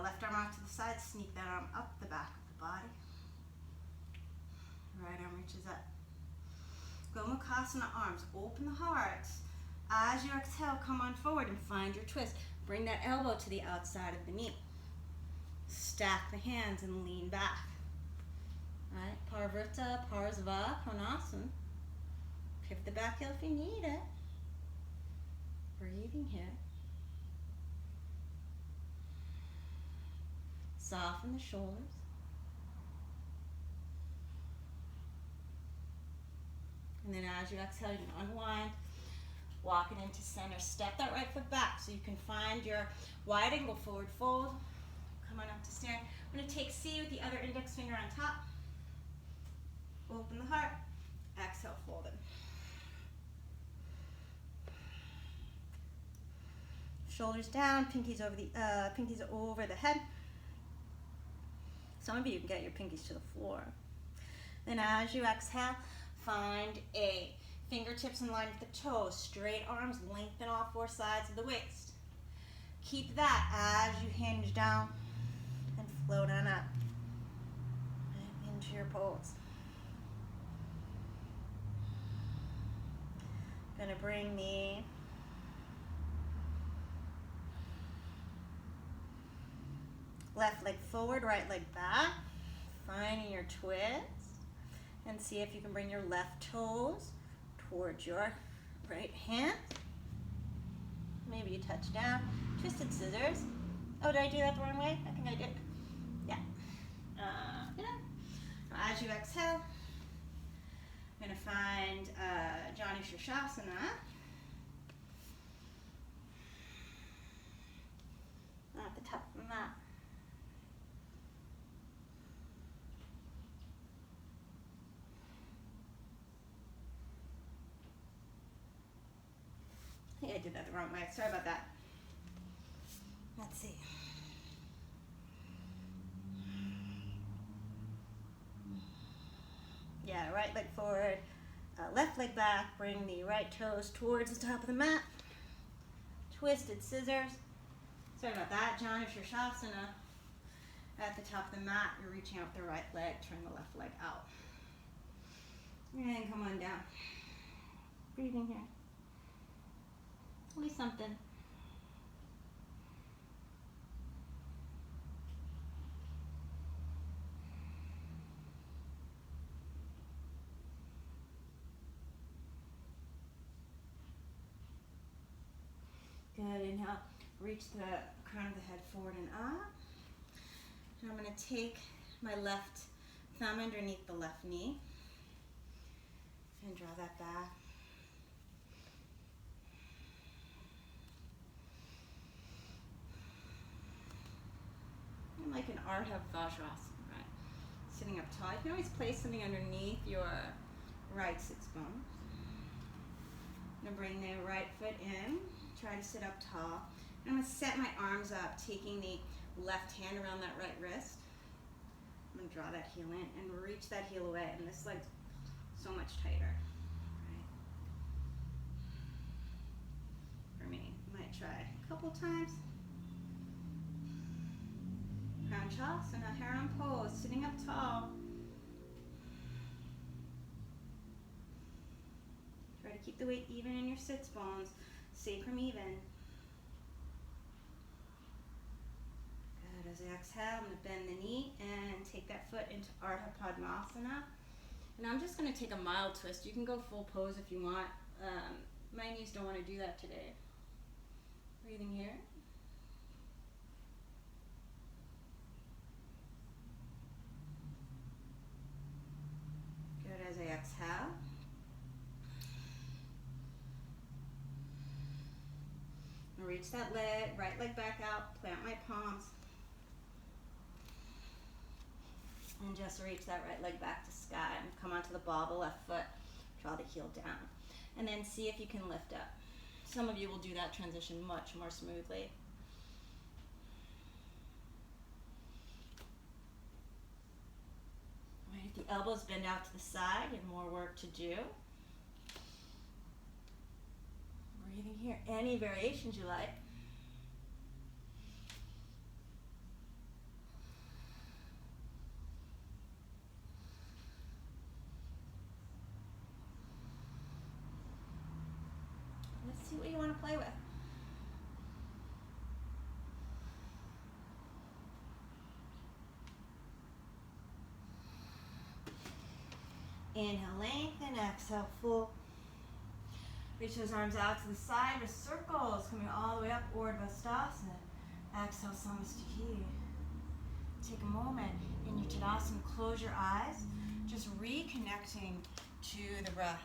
left arm out to the side, sneak that arm up the back of the body. Right arm reaches up. Gomukhasana arms, open the heart. As you exhale, come on forward and find your twist. Bring that elbow to the outside of the knee. Stack the hands and lean back. Right, Parvrita, Parsva, Pranasana. Pivot the back heel if you need it. Breathing here. Soften the shoulders. And then as you exhale, you can unwind, walk it into center. Step that right foot back so you can find your wide angle forward fold. Come on up to stand. I'm going to take C with the other index finger on top. Open the heart. Exhale, fold it. Shoulders down, pinkies over the head. Some of you can get your pinkies to the floor. Then as you exhale, find a fingertips in line with the toes, straight arms, lengthen all four sides of the waist. Keep that as you hinge down and float on up into your pose. Gonna bring the left leg forward, right leg back, finding your twist, and see if you can bring your left toes towards your right hand. Maybe you touch down, twisted scissors. Oh, did I do that the wrong way? I think I did. Yeah. As you exhale, I'm going to find Jani Shirshasana. At the top of the mat. I think I did that the wrong way. Sorry about that. Let's see. Yeah, right leg forward, left leg back, bring the right toes towards the top of the mat. Twisted scissors. Sorry about that, Jani Shirshasana. At the top of the mat, you're reaching out the right leg, turn the left leg out. And come on down. Breathing here. Only something. Good, inhale, reach the crown of the head forward and up. And I'm going to take my left thumb underneath the left knee and draw that back. And like an Ardha Vajrasana, right? Sitting up tall. You can always place something underneath your right sits bones. I'm going to bring the right foot in. Try to sit up tall. And I'm going to set my arms up, taking the left hand around that right wrist. I'm going to draw that heel in and reach that heel away. And this leg's so much tighter. Right? For me, might try a couple times. Crown Chasana, Heron Pose, sitting up tall. Try to keep the weight even in your sits bones. Sacrum even. Good. As I exhale, I'm going to bend the knee and take that foot into Ardha Padmasana. And I'm just going to take a mild twist. You can go full pose if you want. My knees don't want to do that today. Breathing here. Good. As I exhale. Reach that leg, right leg back out, plant my palms. And just reach that right leg back to sky and come onto the ball of the left foot. Draw the heel down. And then see if you can lift up. Some of you will do that transition much more smoothly. Right, if the elbows bend out to the side, you have more work to do. Breathing here, any variations you like. Let's see what you want to play with. Inhale, lengthen, exhale, full. Reach those arms out to the side with circles coming all the way up, Urdhva Stasana. Exhale, Samasta here. Take a moment in your Tadasana, close your eyes, just reconnecting to the breath.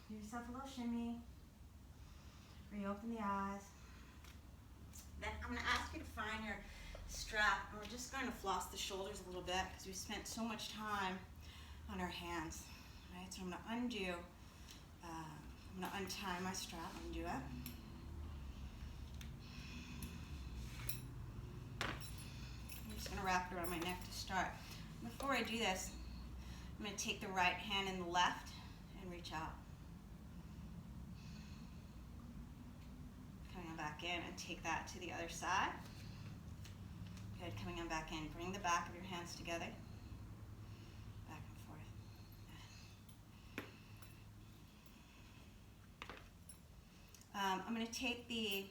Give yourself a little shimmy. Reopen the eyes. Then I'm going to ask you to find your strap, and we're just going to floss the shoulders a little bit because we spent so much time on our hands, right? So I'm going to undo I'm going to untie my strap and do it. I'm just going to wrap it around my neck to start. Before I do this, I'm going to take the right hand in the left and reach out. Coming on back in and take that to the other side. Good, coming on back in. Bring the back of your hands together. Back and forth. I'm going to take the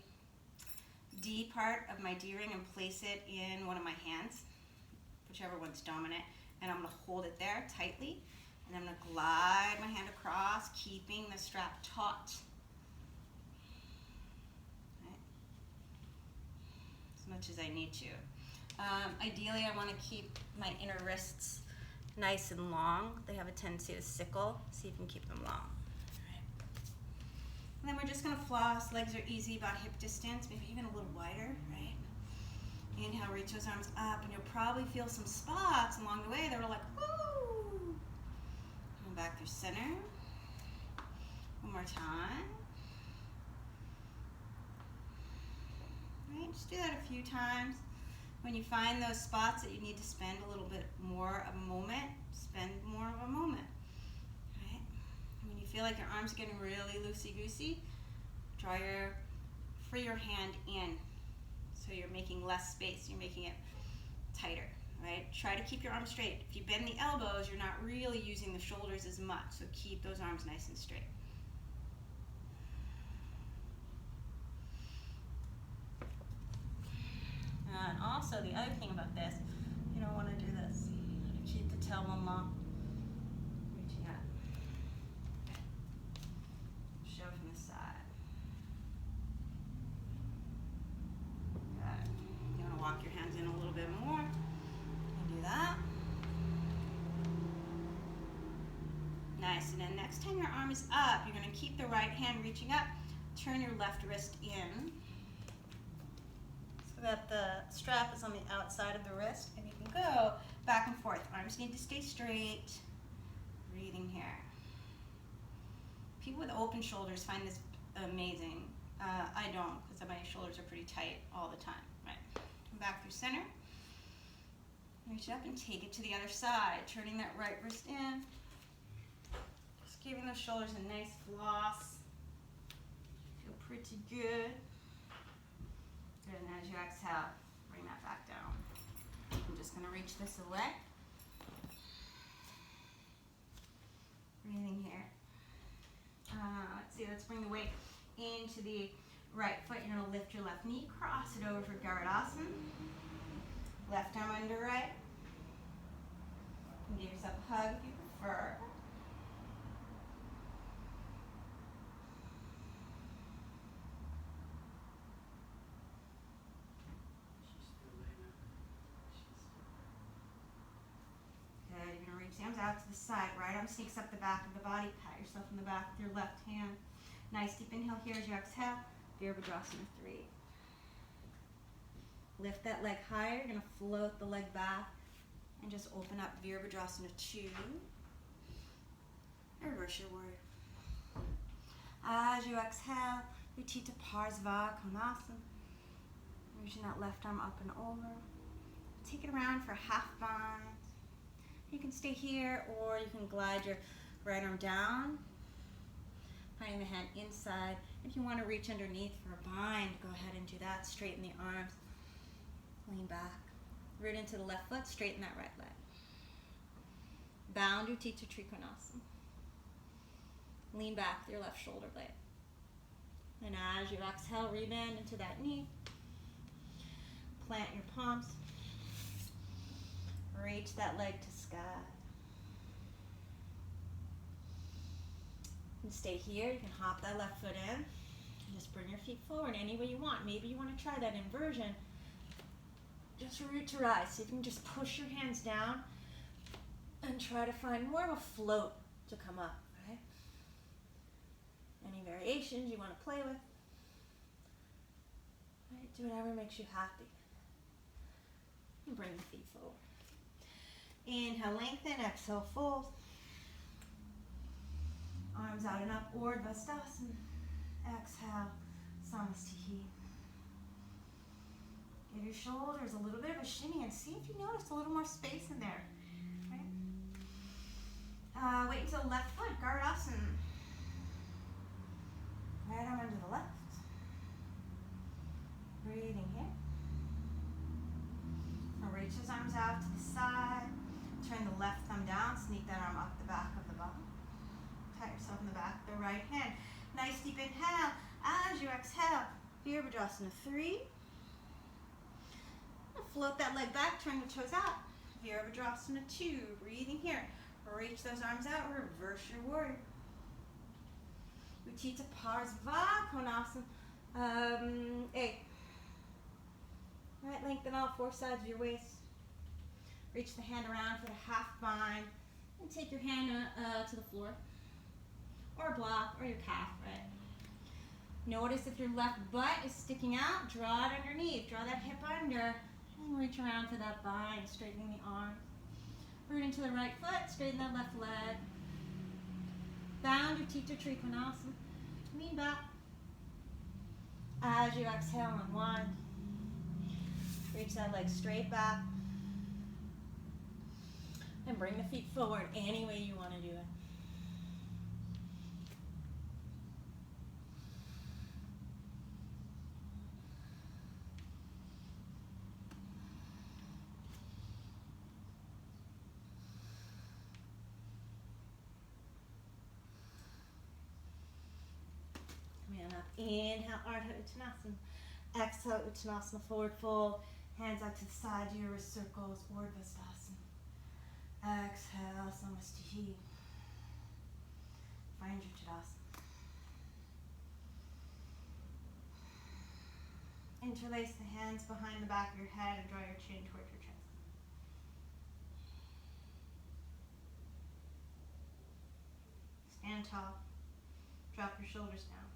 D part of my D ring and place it in one of my hands, whichever one's dominant, and I'm going to hold it there tightly, and I'm going to glide my hand across, keeping the strap taut. Right. As much as I need to. Ideally, I want to keep my inner wrists nice and long. They have a tendency to sickle, so you can keep them long. And then we're just going to floss. Legs are easy, about hip distance, maybe even a little wider, right? Inhale, reach those arms up, and you'll probably feel some spots along the way that are like, woo! Come back through center. One more time. Right, just do that a few times. When you find those spots that you need to spend a little bit more of a moment, spend more of a moment. When you feel like your arms are getting really loosey-goosey, free your hand in. So you're making less space, you're making it tighter, right? Try to keep your arms straight. If you bend the elbows, you're not really using the shoulders as much, so keep those arms nice and straight. And also, the other thing about this, you don't want to do this. Keep the tailbone long. Reaching up. Show from the side. Good. You want to walk your hands in a little bit more. And do that. Nice. And then next time your arm is up, you're going to keep the right hand reaching up. Turn your left wrist in, so that the strap is on the outside of the wrist, and you can go back and forth. Arms need to stay straight. Breathing here. People with open shoulders find this amazing. I don't, because my shoulders are pretty tight all the time. Right. Come back through center. Reach up and take it to the other side. Turning that right wrist in. Just giving those shoulders a nice floss. Feel pretty good. Good, and as you exhale, bring that back down. I'm just going to reach this away. Breathing here. Let's see, let's bring the weight into the right foot. You're going to lift your left knee, cross it over for Asana. Left arm under right. And give yourself a hug if you prefer. Arms out to the side, right arm sneaks up the back of the body, pat yourself in the back with your left hand. Nice deep inhale here as you exhale, Virabhadrasana 3. Lift that leg higher, you're going to float the leg back and just open up Virabhadrasana 2. And reverse your warrior. As you exhale, Utthita Vaak Konasana. Reaching that left arm up and over. Take it around for half bind. You can stay here, or you can glide your right arm down, finding the hand inside. If you want to reach underneath for a bind, go ahead and do that. Straighten the arms, lean back, root into the left foot, straighten that right leg. Bound Utthita Trikonasana. Lean back with your left shoulder blade. And as you exhale, rebend into that knee. Plant your palms. Reach that leg to sky. And stay here. You can hop that left foot in. Just bring your feet forward any way you want. Maybe you want to try that inversion. Just root to rise. See if you can just push your hands down and try to find more of a float to come up. Right? Any variations you want to play with. Right? Do whatever makes you happy. And bring the feet forward. Inhale, lengthen, exhale, fold. Arms out and up, Ardha Hanumanasana. Exhale, Samasta. Give your shoulders a little bit of a shimmy and see if you notice a little more space in there. Right? Wait until the left foot, Asana. Right arm under the left. Breathing here. Now reach those arms out to the side. Turn the left thumb down, sneak that arm up the back of the bum. Pat yourself in the back of the right hand. Nice deep inhale. As you exhale, Virabhadrasana 3. Float that leg back, turn the toes out. Virabhadrasana 2. Breathing here. Reach those arms out, reverse your warrior. Utthita Parsvakonasana. A. Right, lengthen all four sides of your waist. Reach the hand around for the half bind. And take your hand to the floor. Or a block, or your calf, right? Notice if your left butt is sticking out, draw it underneath. Draw that hip under. And reach around for that bind, straightening the arms. Root into the right foot, straighten that left leg. Bound Utthita Trikonasana. Lean back. As you exhale, unwind. Reach that leg straight back. And bring the feet forward any way you want to do it. Inhale, Ardha Uttanasana. Exhale, Uttanasana, forward fold. Hands out to the side, do your wrist circles, Ardha Hanumanasana. Exhale, Samasta. Find your Tadasana. Interlace the hands behind the back of your head and draw your chin towards your chest. Stand tall. Drop your shoulders down.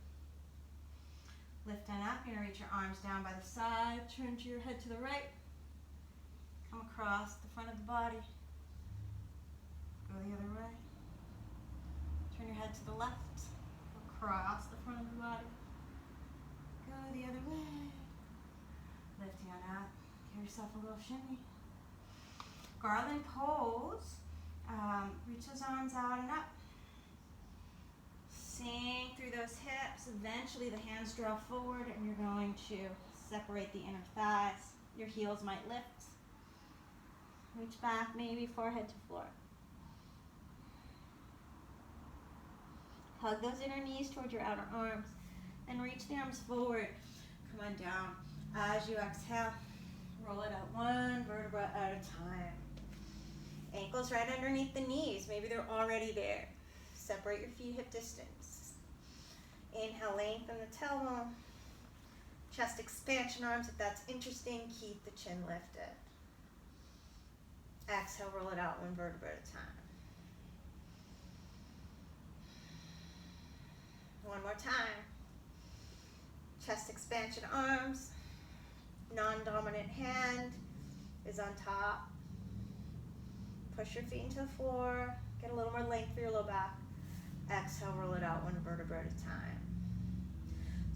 Lift and up. You're going to reach your arms down by the side. Turn to your head to the right. Come across the front of the body. Go the other way. Turn your head to the left. Across the front of the body. Go the other way. Lifting on up. Give yourself a little shimmy. Garland pose. Reach those arms out and up. Sink through those hips. Eventually the hands draw forward and you're going to separate the inner thighs. Your heels might lift. Reach back, maybe forehead to floor. Hug those inner knees towards your outer arms and reach the arms forward. Come on down. As you exhale, roll it out one vertebra at a time. Ankles right underneath the knees. Maybe they're already there. Separate your feet hip distance. Inhale, lengthen the tailbone. Chest expansion arms, if that's interesting, keep the chin lifted. Exhale, roll it out one vertebra at a time. One more time. Chest expansion arms. Non-dominant hand is on top. Push your feet into the floor. Get a little more length for your low back. Exhale, roll it out one vertebra at a time.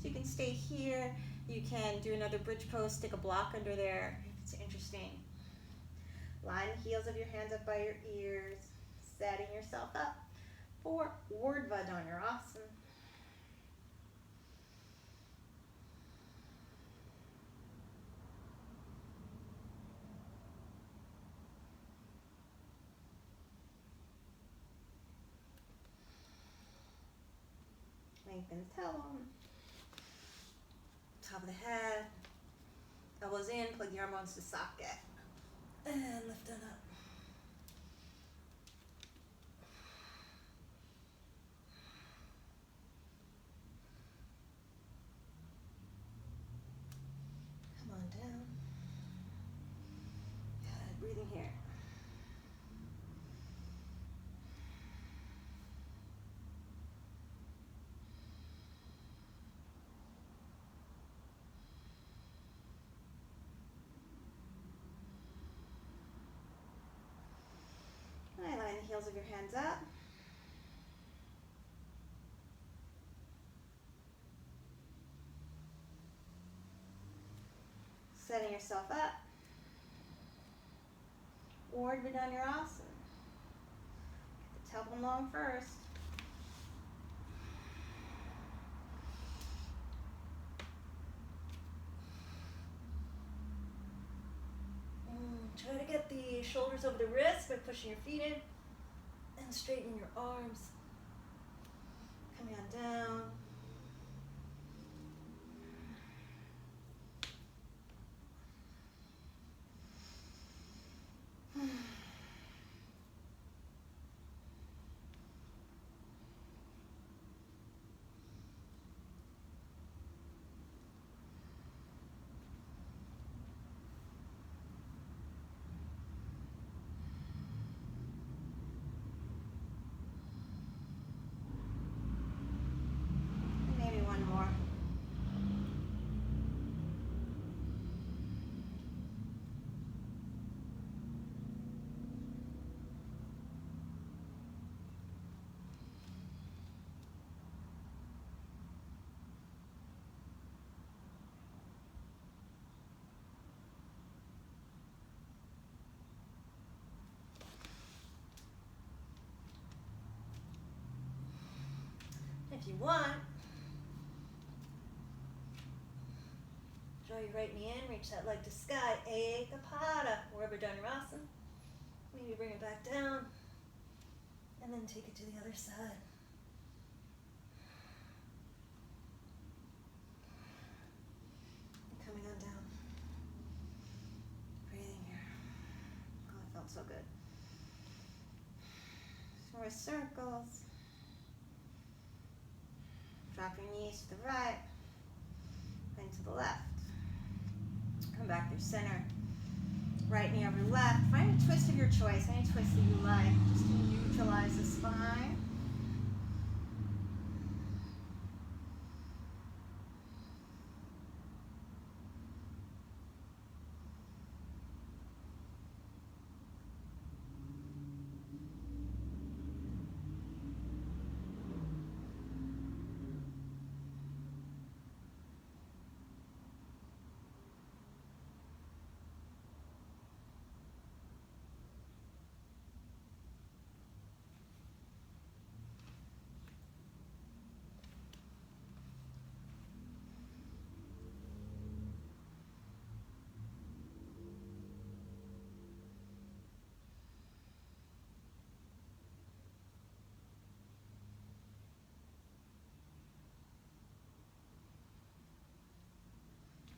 So you can stay here. You can do another bridge pose, stick a block under there if it's interesting. Line the heels of your hands up by your ears, setting yourself up for Ardha Hanumanasana. Lengthen the tailbone. Top of the head. Elbows in, plug the arm bones to socket. And lift it up. Come on down. Good. Breathing here. Line the heels of your hands up. setting yourself up. Or Bhujangasana. Get the tailbone long first. Try to get the shoulders over the wrists by pushing your feet in and straightening your arms. Coming on down. Maybe one more. If you want, draw your right knee in, reach that leg to sky, Ekapada, or Bhujangasana. Maybe bring it back down, and then take it to the other side. And coming on down. Breathing here. Oh, it felt so good. Some more circles. Drop your knees to the right, then to the left. Come back through center. Right knee over left. Find a twist of your choice, any twist that you like, just to neutralize the spine.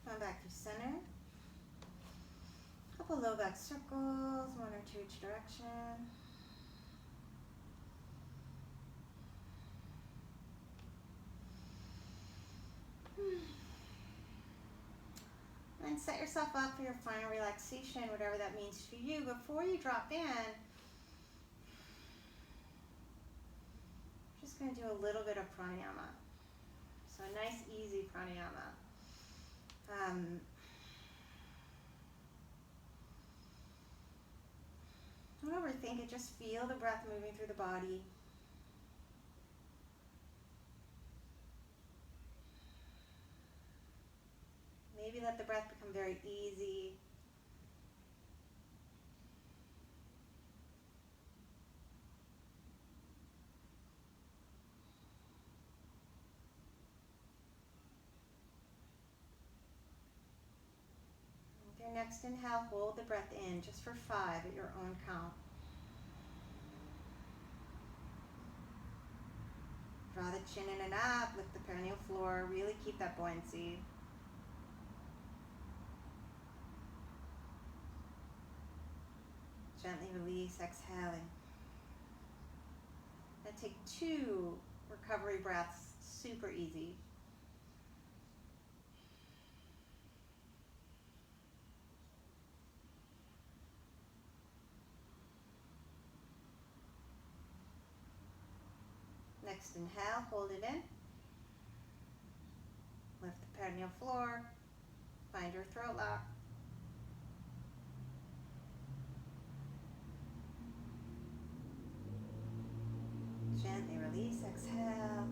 Come back to center. Couple low back circles, one or two each direction. And set yourself up for your final relaxation, whatever that means for you. Before you drop in, just going to do a little bit of pranayama. So a nice, easy pranayama. Don't overthink it, just feel the breath moving through the body. Maybe let the breath become very easy. With your next inhale, hold the breath in just for 5 at your own count. Draw the chin in and up, lift the perineal floor, really keep that buoyancy. Gently release, exhaling. Then take 2 recovery breaths, super easy. Next inhale, hold it in. Lift the perineal floor, find your throat lock. Gently release, exhale.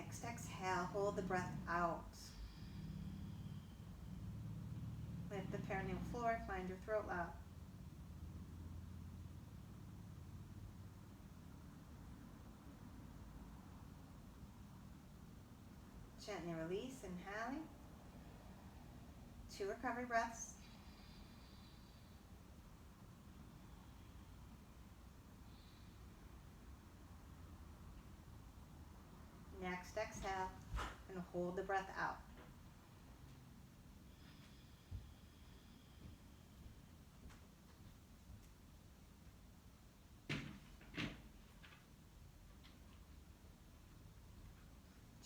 Next exhale, hold the breath out. Lift the perineal floor, find your throat loud. Gently release, inhaling. 2 recovery breaths. Next exhale, and hold the breath out.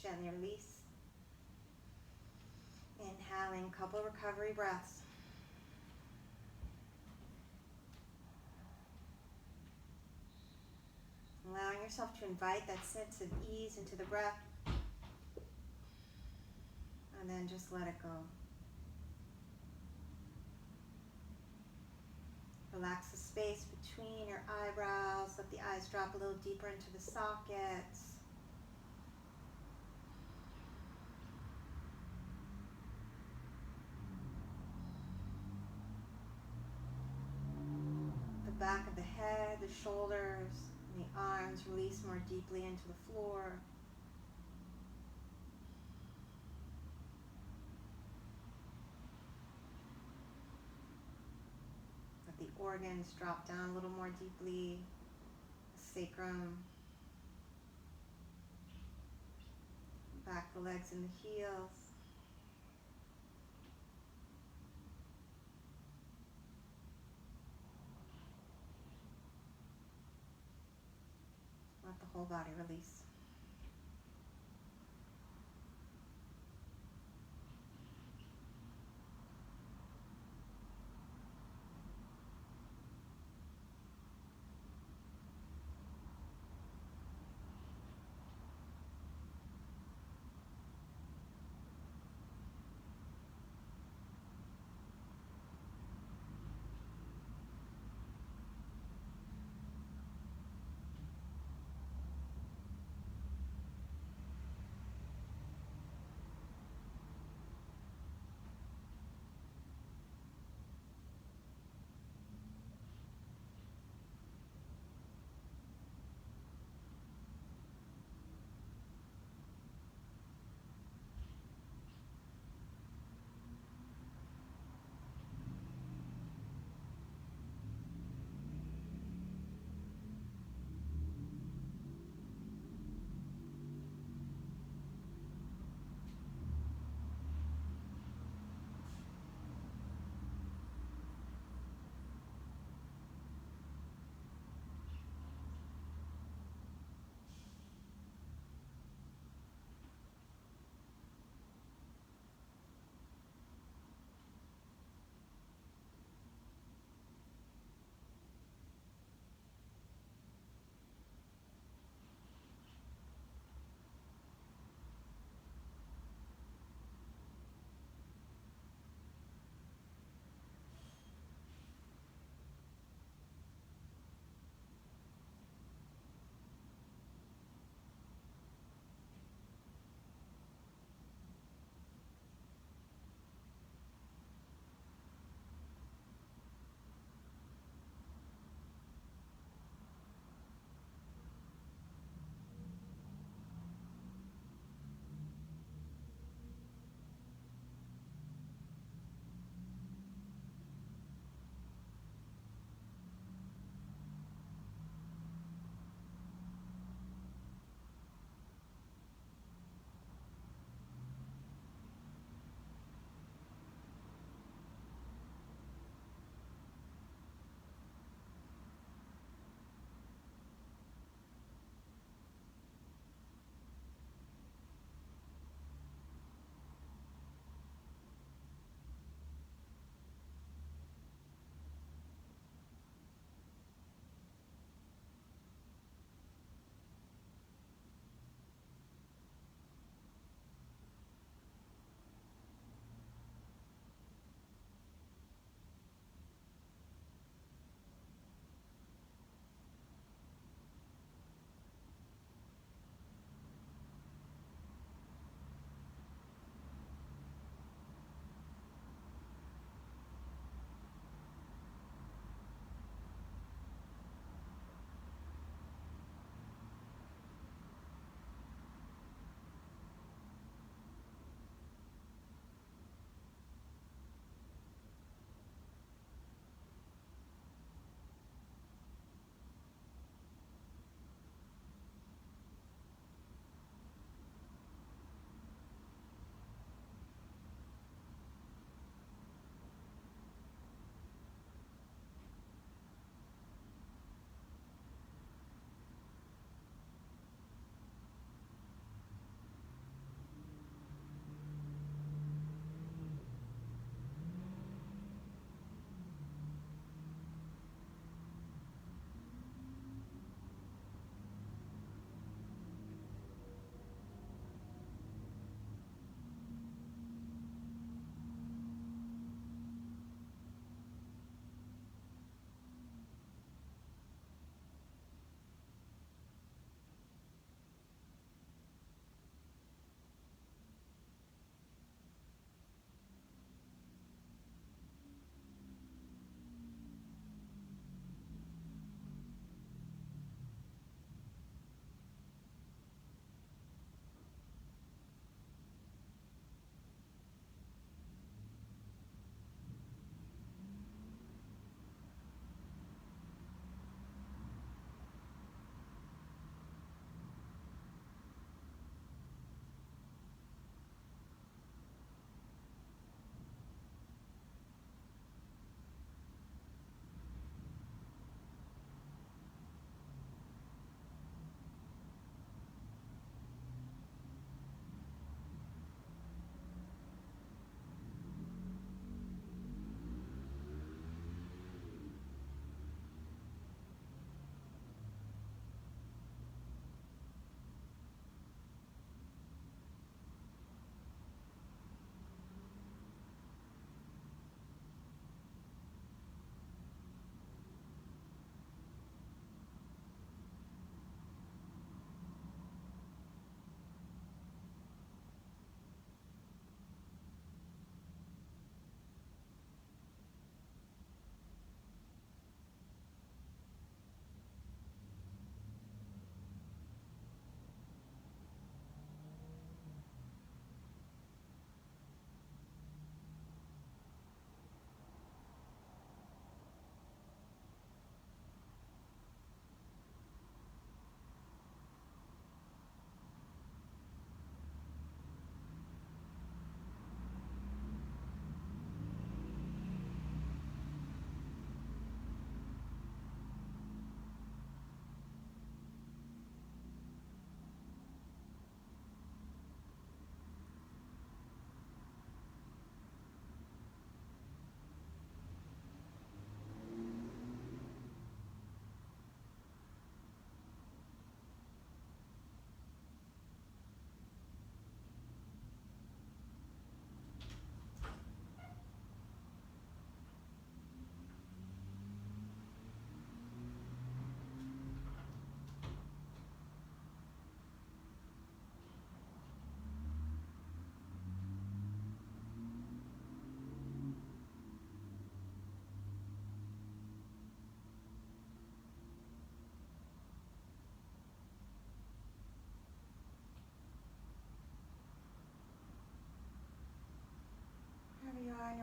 Gently release. Inhaling, couple recovery breaths. Allowing yourself to invite that sense of ease into the breath. And then just let it go. Relax the space between your eyebrows. Let the eyes drop a little deeper into the sockets. The back of the head, the shoulders, and the arms release more deeply into the floor. Let the organs drop down a little more deeply. The sacrum, back the legs and the heels. Let the whole body release.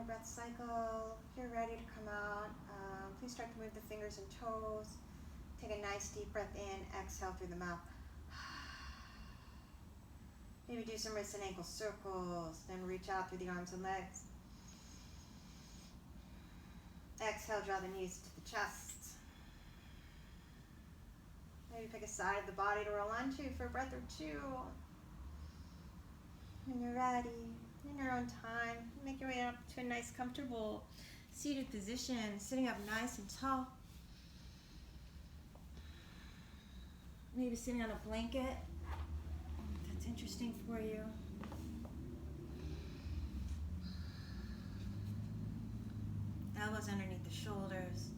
breath cycle. If you're ready to come out, please start to move the fingers and toes. Take a nice deep breath in, exhale through the mouth. Maybe do some wrist and ankle circles, then reach out through the arms and legs. Exhale, draw the knees to the chest. Maybe pick a side of the body to roll onto for a breath or two. When you're ready, in your own time, make your way up to a nice, comfortable seated position, sitting up nice and tall. Maybe sitting on a blanket, if that's interesting for you. Elbows underneath the shoulders.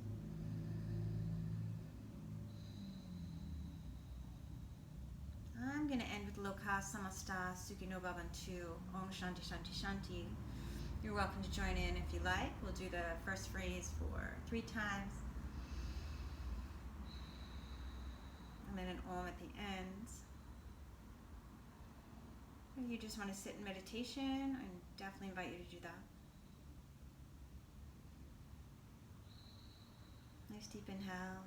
I'm going to end with Lokah, Samasta, Sukhino-I'M, Bhavantu, Om Shanti, Shanti, Shanti. You're welcome to join in if you like. We'll do the first phrase for 3 times. And then an Om at the end. If you just want to sit in meditation, I definitely invite you to do that. Nice deep inhale.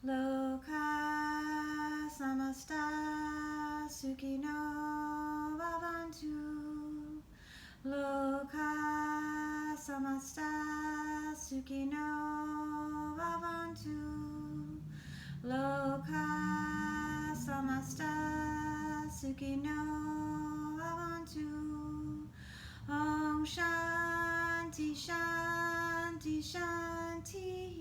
Lokah Samasta Sukhino Bhavantu. Lokah Samasta Sukhino Bhavantu. Lokah Samasta Sukhino Bhavantu. Om Shanti Shanti Shanti.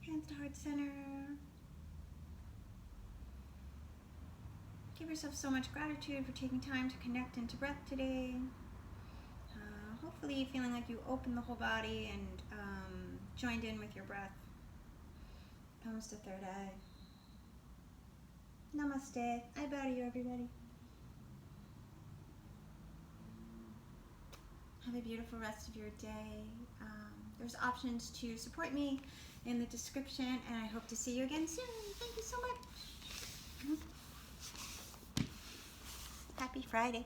Hands to heart center. Give yourself so much gratitude for taking time to connect into breath today. Hopefully feeling like you opened the whole body and joined in with your breath. Thumbs to third eye. Namaste. I bow to you, everybody. Have a beautiful rest of your day. There's options to support me in the description, and I hope to see you again soon. Thank you so much. Happy Friday.